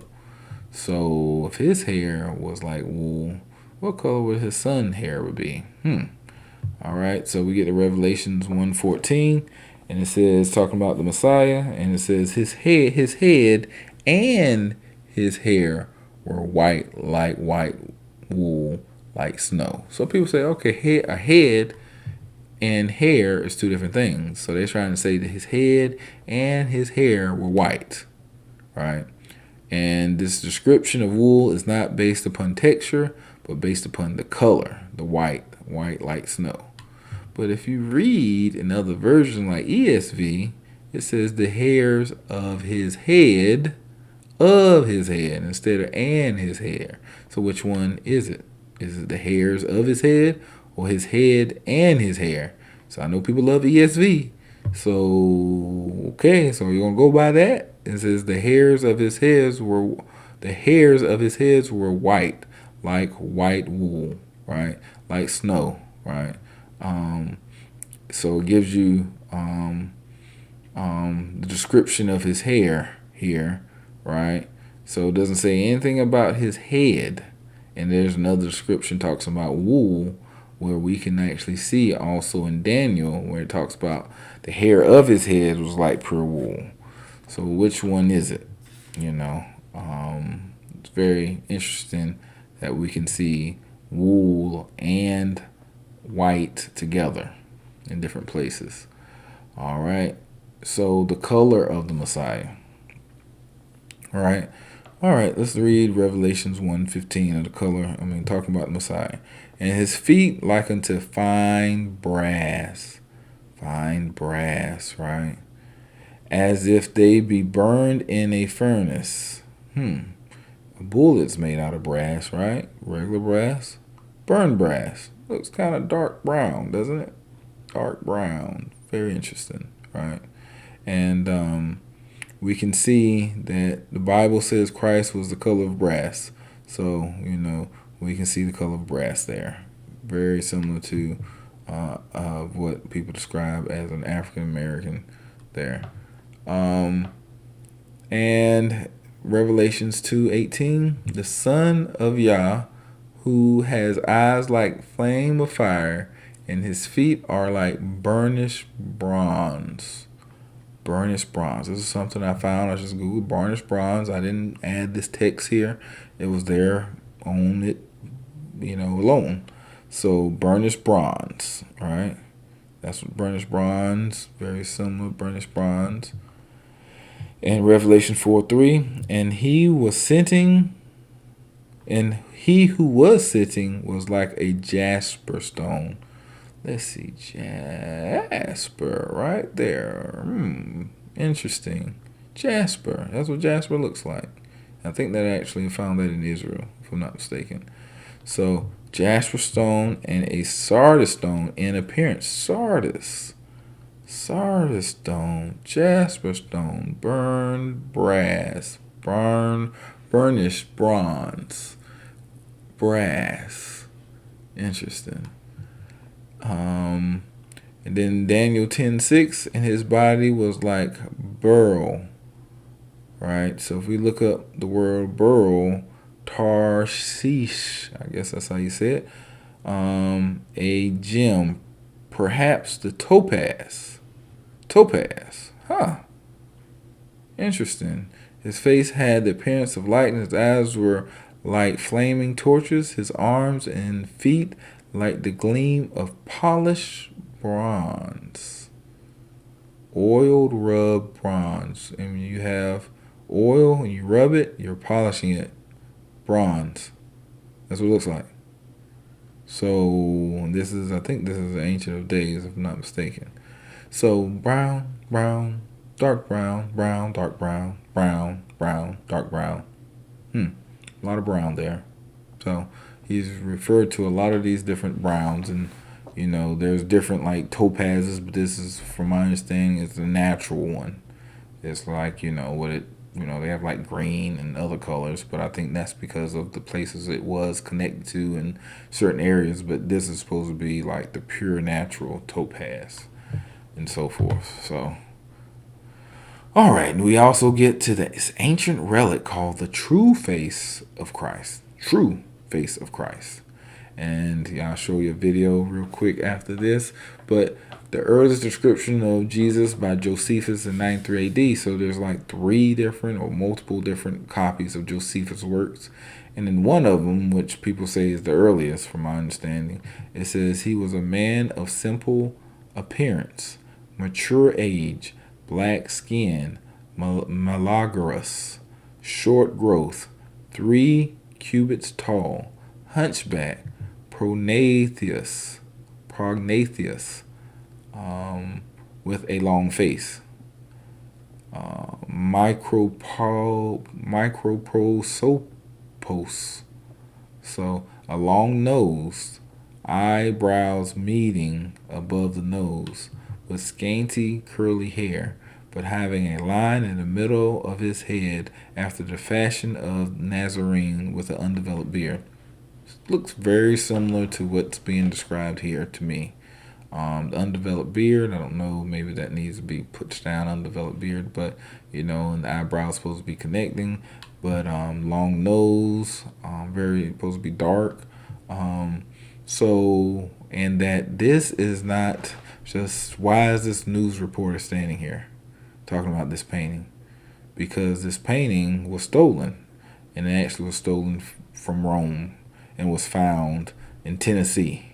So if his hair was like wool, what color would his son's hair would be? All right, so we get to Revelations 1:14, and it says, talking about the Messiah, and it says his head and his hair were white like white wool, like snow. So people say, okay, a head and hair is two different things. So they're trying to say that his head and his hair were white, right? And this description of wool is not based upon texture, but based upon the color, the white like snow. But if you read another version like ESV, it says the hairs of his head of his head instead of and his hair. So which one is it? Is it the hairs of his head or his head and his hair? So I know people love ESV. So okay, so you're gonna go by that. It says the hairs of his heads were white, like white wool, right? Like snow, right? So it gives you the description of his hair here, right? So it doesn't say anything about his head. And there's another description talks about wool, where we can actually see also in Daniel where it talks about the hair of his head was like pure wool. So which one is it? It's very interesting that we can see wool and white together in different places. All right. So the color of the Messiah. All right. All right, let's read Revelations 1:15 of the color. Talking about the Messiah. And his feet like unto fine brass. Fine brass, right? As if they be burned in a furnace. A bullet's made out of brass, right? Regular brass. Burned brass. Looks kind of dark brown, doesn't it? Dark brown. Very interesting, right? And we can see that the Bible says Christ was the color of brass. So, we can see the color of brass there. Very similar to what people describe as an African American there. And Revelations 2:18, the Son of Yah, who has eyes like flame of fire, and his feet are like burnished bronze. Burnished bronze. This is something I found. I just Googled burnished bronze. I didn't add this text here. It was there on it, alone. So burnished bronze, right? That's what burnished bronze. Very similar, burnished bronze. And Revelation 4:3, and he who was sitting was like a jasper stone. Let's see, jasper right there. Interesting. Jasper. That's what jasper looks like. I think that I actually found that in Israel, if I'm not mistaken. So jasper stone and a sardis stone in appearance. Sardis stone, jasper stone, burned brass, burnished bronze, brass. Interesting. And then Daniel 10:6, and his body was like beryl, right? So if we look up the word beryl, Tarshish, I guess that's how you say it, a gem, perhaps the topaz. Interesting. His face had the appearance of light, and his eyes were like flaming torches, his arms and feet like the gleam of polished bronze. Oiled rub bronze. And when you have oil and you rub it, you're polishing it. Bronze. That's what it looks like. So I think this is the Ancient of Days, if I'm not mistaken. So brown, dark brown, dark brown, dark brown. A lot of brown there. So he's referred to a lot of these different browns, and there's different like topazes, but this is, from my understanding, is the natural one. It's like they have like green and other colors, but I think that's because of the places it was connected to in certain areas. But this is supposed to be like the pure natural topaz and so forth. So, all right, and we also get to this ancient relic called the true face of Christ. True face of Christ. And I'll show you a video real quick after this. But the earliest description of Jesus by Josephus in 93 AD. So there's like 3 different or multiple different copies of Josephus' works. And in one of them, which people say is the earliest from my understanding, it says he was a man of simple appearance, mature age, black skin, malagarous, short growth, 3 cubits tall, hunchback, prognathous, with a long face. microprosopos. So a long nose, eyebrows meeting above the nose, with scanty curly hair, but having a line in the middle of his head after the fashion of Nazarene with an undeveloped beard. Looks very similar to what's being described here to me. The undeveloped beard, I don't know, maybe that needs to be put down, undeveloped beard, but and the eyebrows supposed to be connecting, but long nose, very supposed to be dark. And that this is not just, why is this news reporter standing here talking about this painting? Because this painting was stolen, and it actually was stolen from Rome and was found in Tennessee.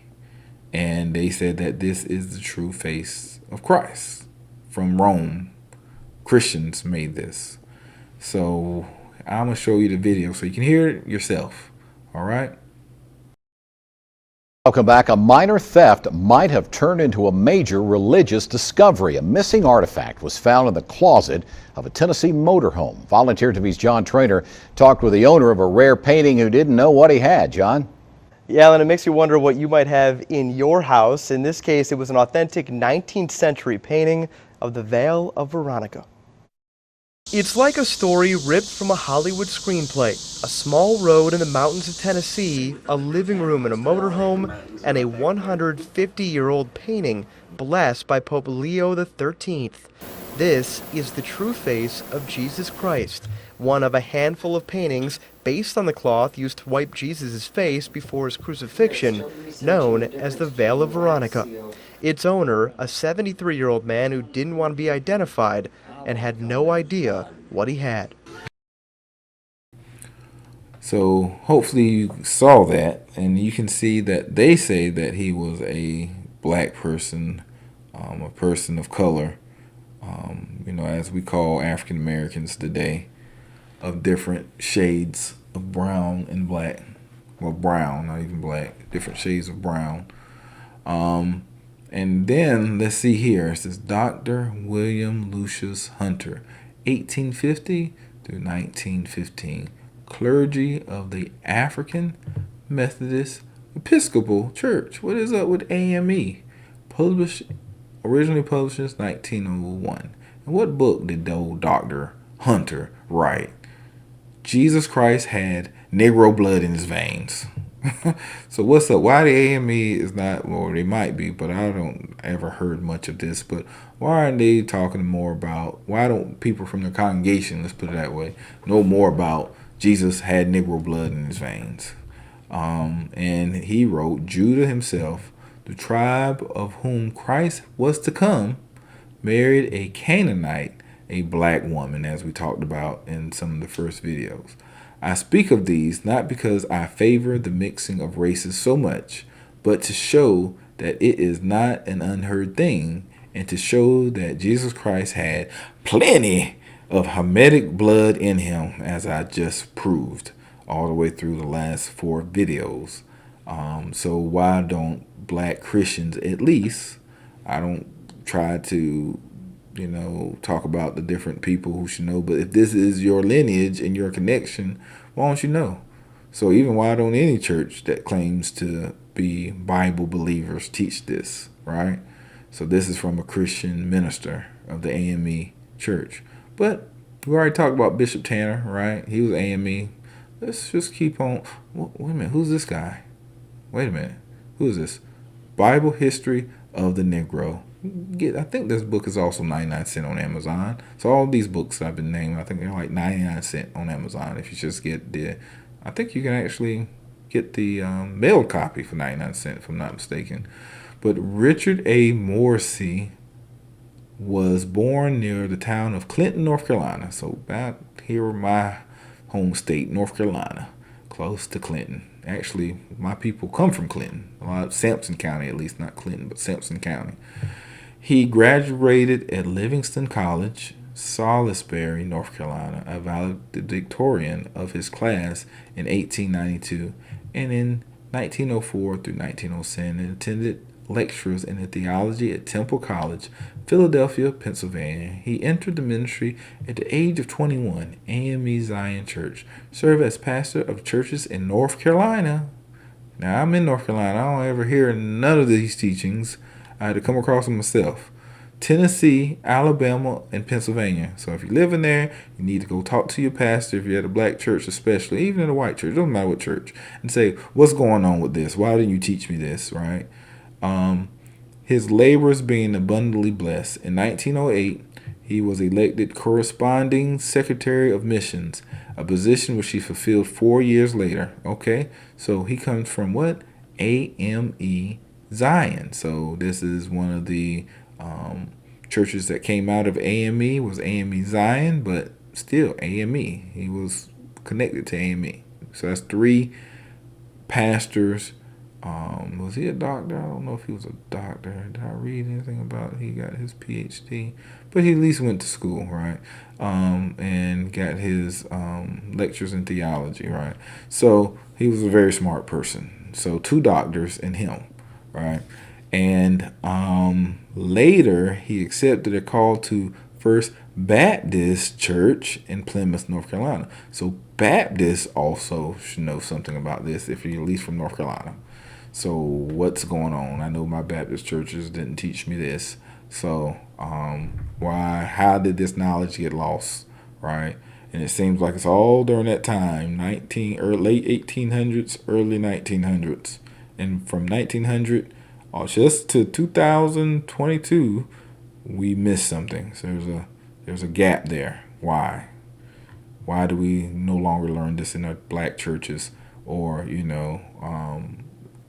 And they said that this is the true face of Christ from Rome. Christians made this. So I'm going to show you the video so you can hear it yourself. All right? Welcome back. A minor theft might have turned into a major religious discovery. A missing artifact was found in the closet of a Tennessee motorhome. Volunteer TV's John Trainer talked with the owner of a rare painting who didn't know what he had. John? Yeah, Alan, it makes you wonder what you might have in your house. In this case, it was an authentic 19th century painting of the Veil of Veronica. It's like a story ripped from a Hollywood screenplay. A small road in the mountains of Tennessee, a living room in a motorhome, and a 150-year-old painting blessed by Pope Leo XIII. This is the true face of Jesus Christ, one of a handful of paintings based on the cloth used to wipe Jesus' face before his crucifixion, known as the Veil of Veronica. Its owner, a 73-year-old man who didn't want to be identified and had no idea what he had. So hopefully you saw that, and you can see that they say that he was a black person, a person of color, as we call African Americans today, of different shades of brown and black. Well, brown, not even black, different shades of brown. And then let's see here. It says Dr. William Lucius Hunter, 1850 through 1915, clergy of the African Methodist Episcopal Church. What is up with AME? Originally published in 1901. And what book did old Dr. Hunter write? Jesus Christ had Negro blood in his veins. So what's up? Why the AME is not, well, they might be, but I don't ever heard much of this. But why aren't they talking more about, why don't people from their congregation, let's put it that way, know more about Jesus had Negro blood in his veins? And he wrote, Judah himself, the tribe of whom Christ was to come, married a Canaanite, a black woman, as we talked about in some of the first videos. I speak of these not because I favor the mixing of races so much, but to show that it is not an unheard thing, and to show that Jesus Christ had plenty of Hamitic blood in him, as I just proved all the way through the last 4 videos. So why don't black Christians, at least, I don't try to talk about the different people who should know, but if this is your lineage and your connection, why don't you know? So even why don't any church that claims to be Bible believers teach this, right? So this is from a Christian minister of the AME church. But we already talked about Bishop Tanner, right? He was AME. Let's just keep on. Wait a minute, who's this guy? Wait a minute, who is this? Bible History of the Negro. I think this book is also 99¢ on Amazon. So all these books I've been naming, I think they're like 99¢ on Amazon. If you just get I think you can actually get the mailed copy for 99¢, if I'm not mistaken. But Richard A. Morsi was born near the town of Clinton, North Carolina. So back here in my home state, North Carolina, close to Clinton. Actually, my people come from Clinton. A lot of Sampson County, at least, not Clinton, but Sampson County. He graduated at Livingston College, Salisbury, North Carolina, a valedictorian of his class in 1892, and in 1904 through 1907 attended lecturers in theology at Temple College, Philadelphia, Pennsylvania. He entered the ministry at the age of 21, AME Zion Church, served as pastor of churches in North Carolina. Now, I'm in North Carolina. I don't ever hear none of these teachings. I had to come across them myself. Tennessee, Alabama, and Pennsylvania. So if you live in there, you need to go talk to your pastor, if you're at a black church especially, even in a white church, doesn't matter what church, and say, what's going on with this? Why didn't you teach me this, right? His labors being abundantly blessed. In 1908, he was elected corresponding secretary of missions, a position which he fulfilled 4 years later. Okay, so he comes from what? AME Zion. So this is one of the churches that came out of AME, was AME Zion, but still AME. He was connected to AME. So that's 3 pastors. Was he a doctor? I don't know if he was a doctor. Did I read anything about he got his PhD? But he at least went to school, right? And got his lectures in theology, right? So he was a very smart person. So 2 doctors and him, right? And later he accepted a call to First Baptist Church in Plymouth, North Carolina. So Baptists also should know something about this if you're at least from North Carolina. So what's going on? I know my Baptist churches didn't teach me this. So how did this knowledge get lost, right? And it seems like it's all during that time, late 1800s, early 1900s. And from 1900 just to 2022, we missed something. So there's a gap there. Why? Why do we no longer learn this in our black churches, or even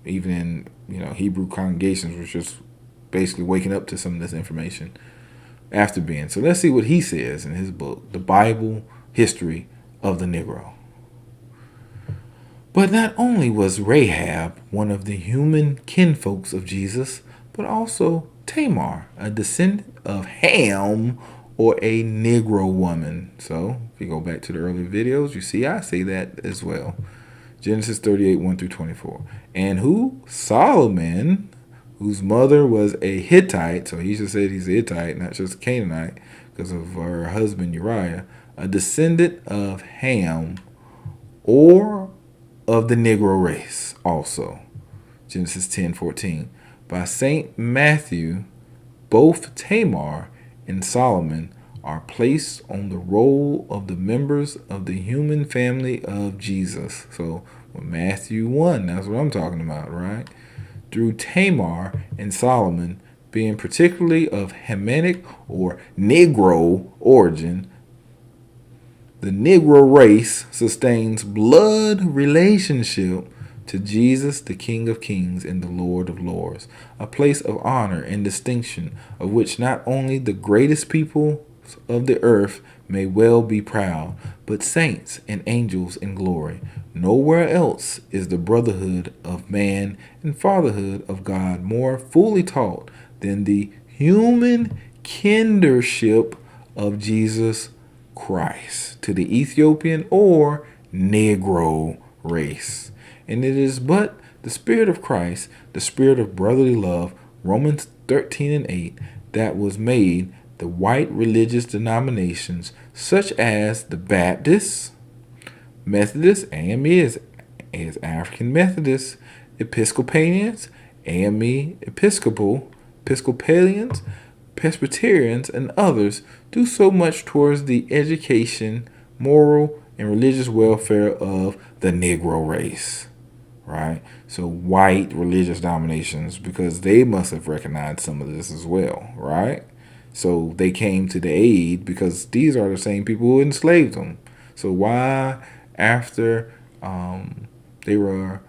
in Hebrew congregations, which is basically waking up to some of this information after being. So let's see what he says in his book, The Bible History of the Negro. But not only was Rahab one of the human kinfolks of Jesus, but also Tamar, a descendant of Ham, or a Negro woman. So if you go back to the earlier videos, you see I say that as well. Genesis 38, 1 through 24. And who? Solomon, whose mother was a Hittite. So he just said he's a Hittite, not just a Canaanite, because of her husband Uriah, a descendant of Ham, or of the Negro race also. Genesis 10:14. By St. Matthew, both Tamar and Solomon are placed on the roll of the members of the human family of Jesus. So Matthew 1, that's what I'm talking about, right? Through Tamar and Solomon being particularly of Hamitic or Negro origin, the Negro race sustains blood relationship to Jesus, the King of Kings and the Lord of Lords, a place of honor and distinction of which not only the greatest people of the earth may well be proud, but saints and angels in glory. Nowhere else is the brotherhood of man and fatherhood of God more fully taught than the human kindership of Jesus Christ to the Ethiopian or Negro race. And it is but the Spirit of Christ, the Spirit of brotherly love, Romans 13:8, that was made the white religious denominations such as the Baptists, Methodists, AME is African Methodists, Episcopalians, AME Episcopalians, Presbyterians, and others do so much towards the education, moral, and religious welfare of the Negro race, right? So white religious dominations, because they must have recognized some of this as well, right? So they came to the aid because these are the same people who enslaved them. So why, after they were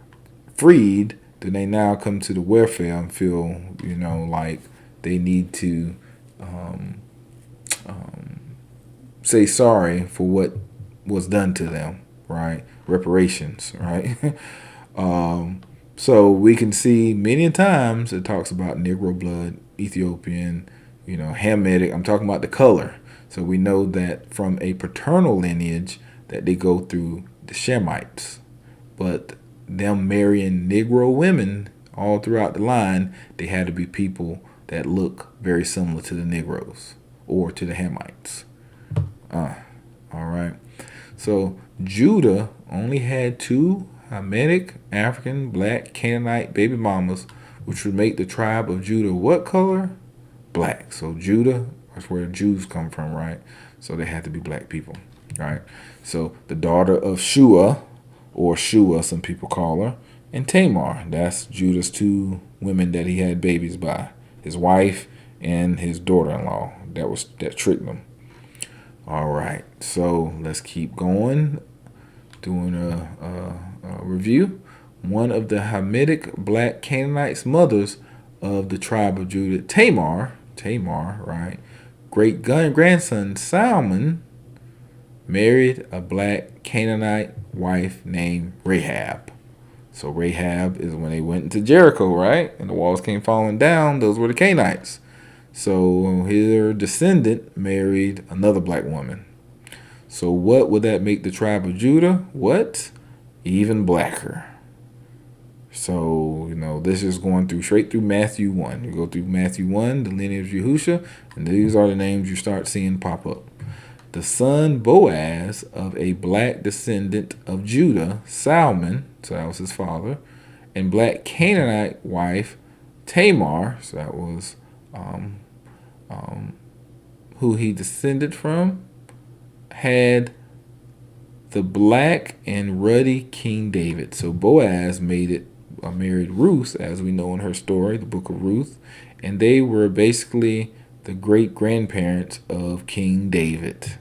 freed, do they now come to the welfare and feel, like they need to say sorry for what was done to them, right? Reparations, right? So we can see many times it talks about Negro blood, Ethiopian, Hamitic. I'm talking about the color. So we know that from a paternal lineage that they go through the Shemites, but them marrying Negro women all throughout the line, they had to be people that look very similar to the Negroes or to the Hamites. All right. So Judah only had 2 Hamitic, African, black, Canaanite baby mamas, which would make the tribe of Judah what color? Black. So Judah, that's where Jews come from, right? So they had to be black people, right? So the daughter of Shua, or Shua, some people call her, and Tamar. That's Judah's 2 women that he had babies by, his wife and his daughter-in-law. That tricked them. All right, so let's keep going, doing a review. One of the Hamitic black Canaanites' mothers of the tribe of Judah, Tamar, right? Great grandson Salmon married a black Canaanite wife named Rahab. So Rahab is when they went into Jericho, right? And the walls came falling down. Those were the Canaanites. So his descendant married another black woman. So what would that make the tribe of Judah? What? Even blacker. So, this is going straight through Matthew 1. You go through Matthew 1, the lineage of Yahushua, and these are the names you start seeing pop up. The son Boaz of a black descendant of Judah, Salmon, so that was his father, and black Canaanite wife, Tamar, so that was who he descended from, had the black and ruddy King David. So Boaz married Ruth, as we know in her story, the book of Ruth, and they were basically the great grandparents of King David.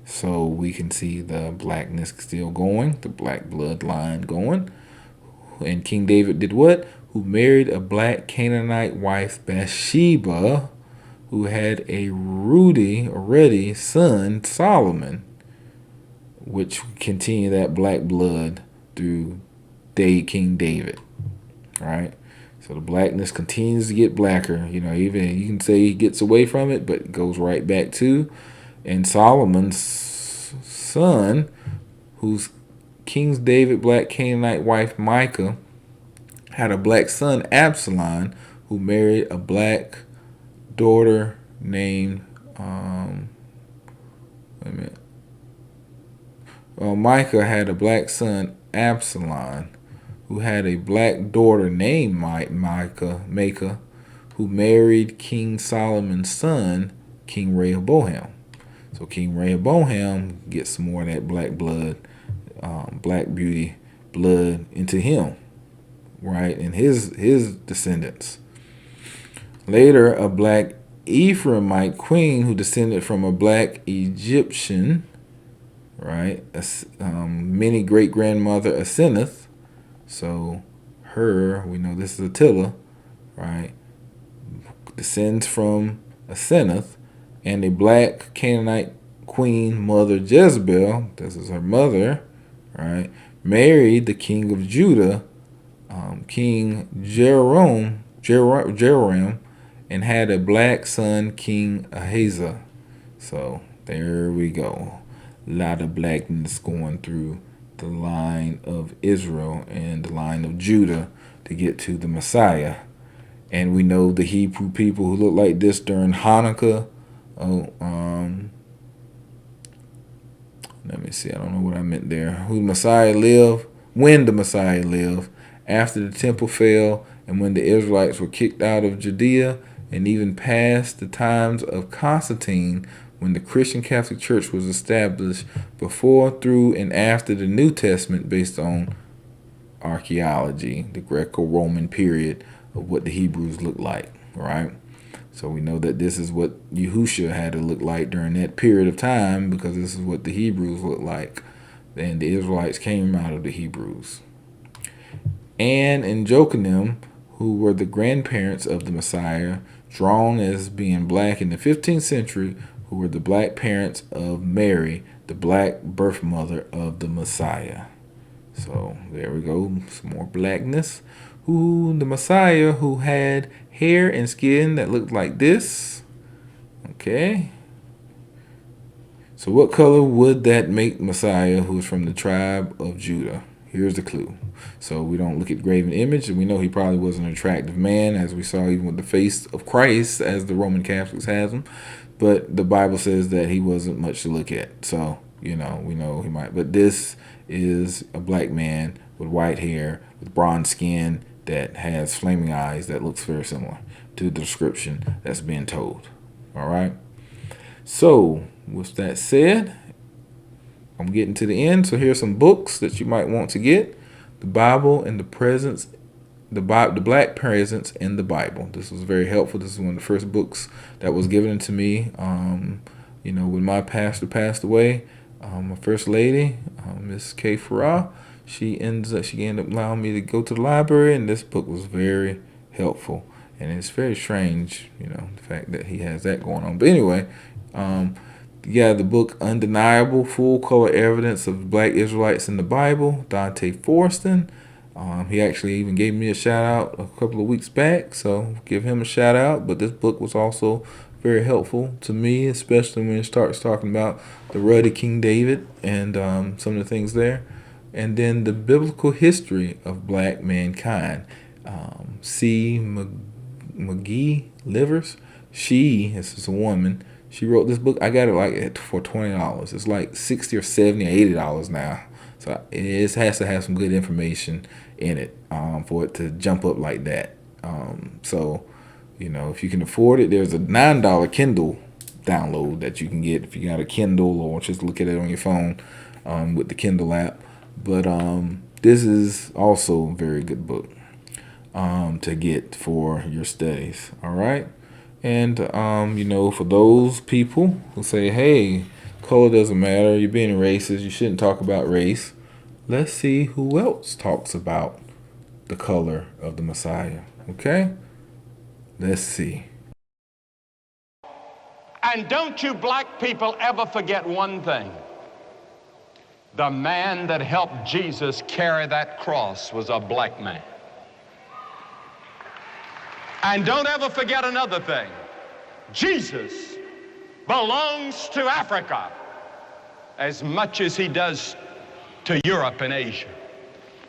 So we can see the blackness still going, the black bloodline going. And King David did what? Who married a black Canaanite wife, Bathsheba, who had a ruddy son, Solomon, which continued that black blood through King David, right? So the blackness continues to get blacker. Even you can say he gets away from it, but it goes right back to. And Solomon's son, who's King David black Canaanite wife Maacah, had a black son, Absalom, who married a black daughter named Maacah had a black son, Absalom, who had a black daughter named Maacah, who married King Solomon's son, King Rehoboam. So King Rehoboam gets some more of that black blood, black beauty blood into him, right, and his descendants. Later, a black Ephraimite queen who descended from a black Egyptian, right, many great grandmother Asenath. So her, we know this is Attila, right, descends from Asenath, and a black Canaanite queen mother Jezebel, this is her mother, right, married the king of Judah, King Jerome, and had a black son, King Ahaziah. So there we go. A lot of blackness going through the line of Israel and the line of Judah to get to the Messiah. And we know the Hebrew people who look like this during Hanukkah. Let me see. I don't know what I meant there. Who the Messiah lived, when the Messiah lived, after the temple fell, and when the Israelites were kicked out of Judea, and even past the times of Constantine, when the Christian Catholic Church was established, before, through, and after the New Testament, based on archaeology, the Greco-Roman period of what the Hebrews looked like, right? So we know that this is what Yahushua had to look like during that period of time, because this is what the Hebrews looked like. And the Israelites came out of the Hebrews. Anne and Joachim, who were the grandparents of the Messiah, drawn as being black in the 15th century, who were the black parents of Mary, the black birth mother of the Messiah. So there we go, some more blackness. Who the Messiah, who had hair and skin that looked like this. Okay. So what color would that make Messiah, who's from the tribe of Judah? Here's the clue. So we don't look at graven image, and we know he probably was an attractive man, as we saw even with the face of Christ, as the Roman Catholics has him. But the Bible says that he wasn't much to look at. So, we know he might. But this is a black man with white hair, with bronze skin, that has flaming eyes, that looks very similar to the description that's being told. All right. So, with that said, I'm getting to the end. So here's some books that you might want to get: the Bible and the Presence, the Black Presence in the Bible. This was very helpful. This is one of the first books that was given to me. When my pastor passed away, my first lady, Miss K. Farah, she ended up allowing me to go to the library, and this book was very helpful. And it's very strange, the fact that he has that going on. But anyway, the book Undeniable Full Color Evidence of Black Israelites in the Bible, Dante Forston. He actually even gave me a shout out a couple of weeks back, so give him a shout out. But this book was also very helpful to me, especially when it starts talking about the ruddy King David and some of the things there. And then the biblical history of black mankind. C. McGee Livers. This is a woman. She wrote this book. I got it for $20. It's like $60 or $70 or $80 now. So it has to have some good information in it for it to jump up like that. If you can afford it, there's a $9 Kindle download that you can get if you got a Kindle, or just look at it on your phone with the Kindle app. But this is also a very good book to get for your studies. All right. And, for those people who say, hey, color doesn't matter, you're being racist, you shouldn't talk about race, let's see who else talks about the color of the Messiah. Okay? Let's see. And don't you black people ever forget one thing. The man that helped Jesus carry that cross was a black man. And don't ever forget another thing. Jesus belongs to Africa as much as he does to Europe and Asia.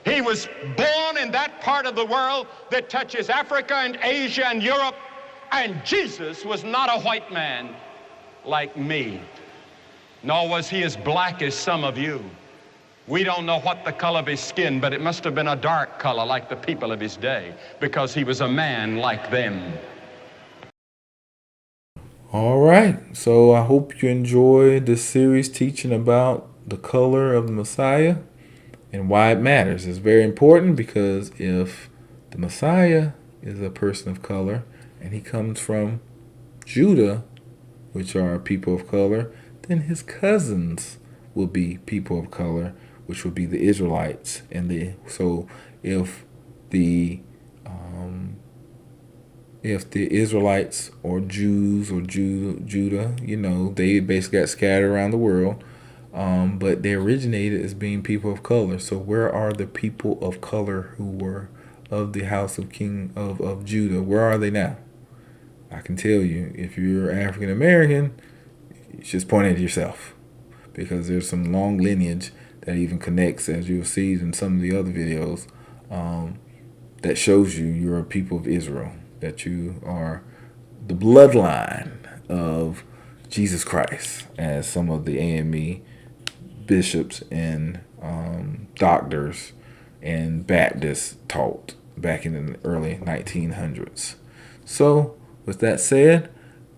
He was born in that part of the world that touches Africa and Asia and Europe, and Jesus was not a white man like me, nor was he as black as some of you. We don't know what the color of his skin, but it must have been a dark color like the people of his day, because he was a man like them. All right. So I hope you enjoyed this series teaching about the color of the Messiah and why it matters. It's very important, because if the Messiah is a person of color and he comes from Judah, which are people of color, then his cousins will be people of color, which would be the Israelites. So if the Israelites or Jews or Judah, they basically got scattered around the world, but they originated as being people of color. So where are the people of color who were of the house of King of Judah? Where are they now? I can tell you, if you're African American, you just point at yourself, because there's some long lineage that even connects, as you'll see in some of the other videos, that shows you're a people of Israel, that you are the bloodline of Jesus Christ, as some of the AME bishops and doctors and Baptists taught back in the early 1900s. So with that said,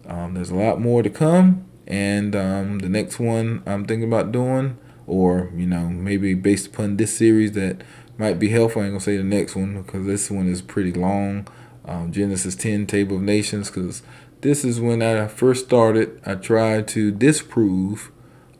there's a lot more to come, and the next one I'm thinking about doing, or maybe based upon this series that might be helpful, I ain't gonna say the next one because this one is pretty long. Genesis 10, Table of Nations, because this is when I first started. I tried to disprove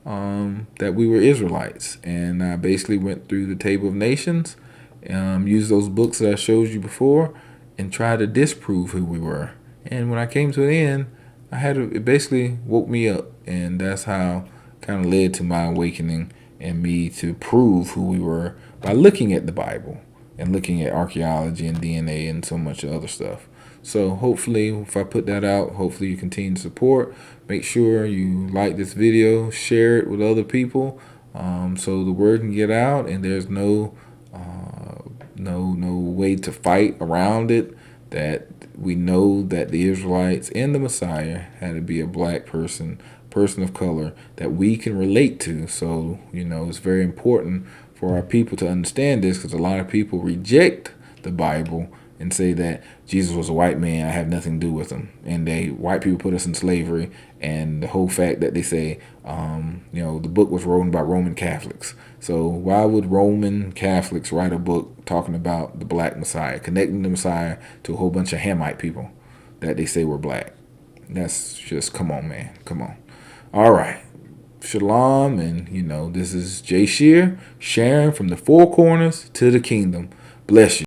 that we were Israelites, and I basically went through the Table of Nations, used those books that I showed you before, and tried to disprove who we were. And when I came to an end, it basically woke me up, and that's how kind of led to my awakening and me to prove who we were by looking at the Bible and looking at archaeology and DNA and so much other stuff. So hopefully, if I put that out, hopefully you continue to support. Make sure you like this video, share it with other people, so the word can get out, and there's no no way to fight around it, that we know that the Israelites and the Messiah had to be a black person of color that we can relate to. So, it's very important for our people to understand this, because a lot of people reject the Bible and say that Jesus was a white man, I have nothing to do with him. And white people put us in slavery, and the whole fact that they say, the book was written by Roman Catholics. So why would Roman Catholics write a book talking about the black Messiah, connecting the Messiah to a whole bunch of Hamite people that they say were black? That's just, come on, man, come on. All right. Shalom, and this is Jay Shear, sharing from the four corners to the kingdom. Bless you.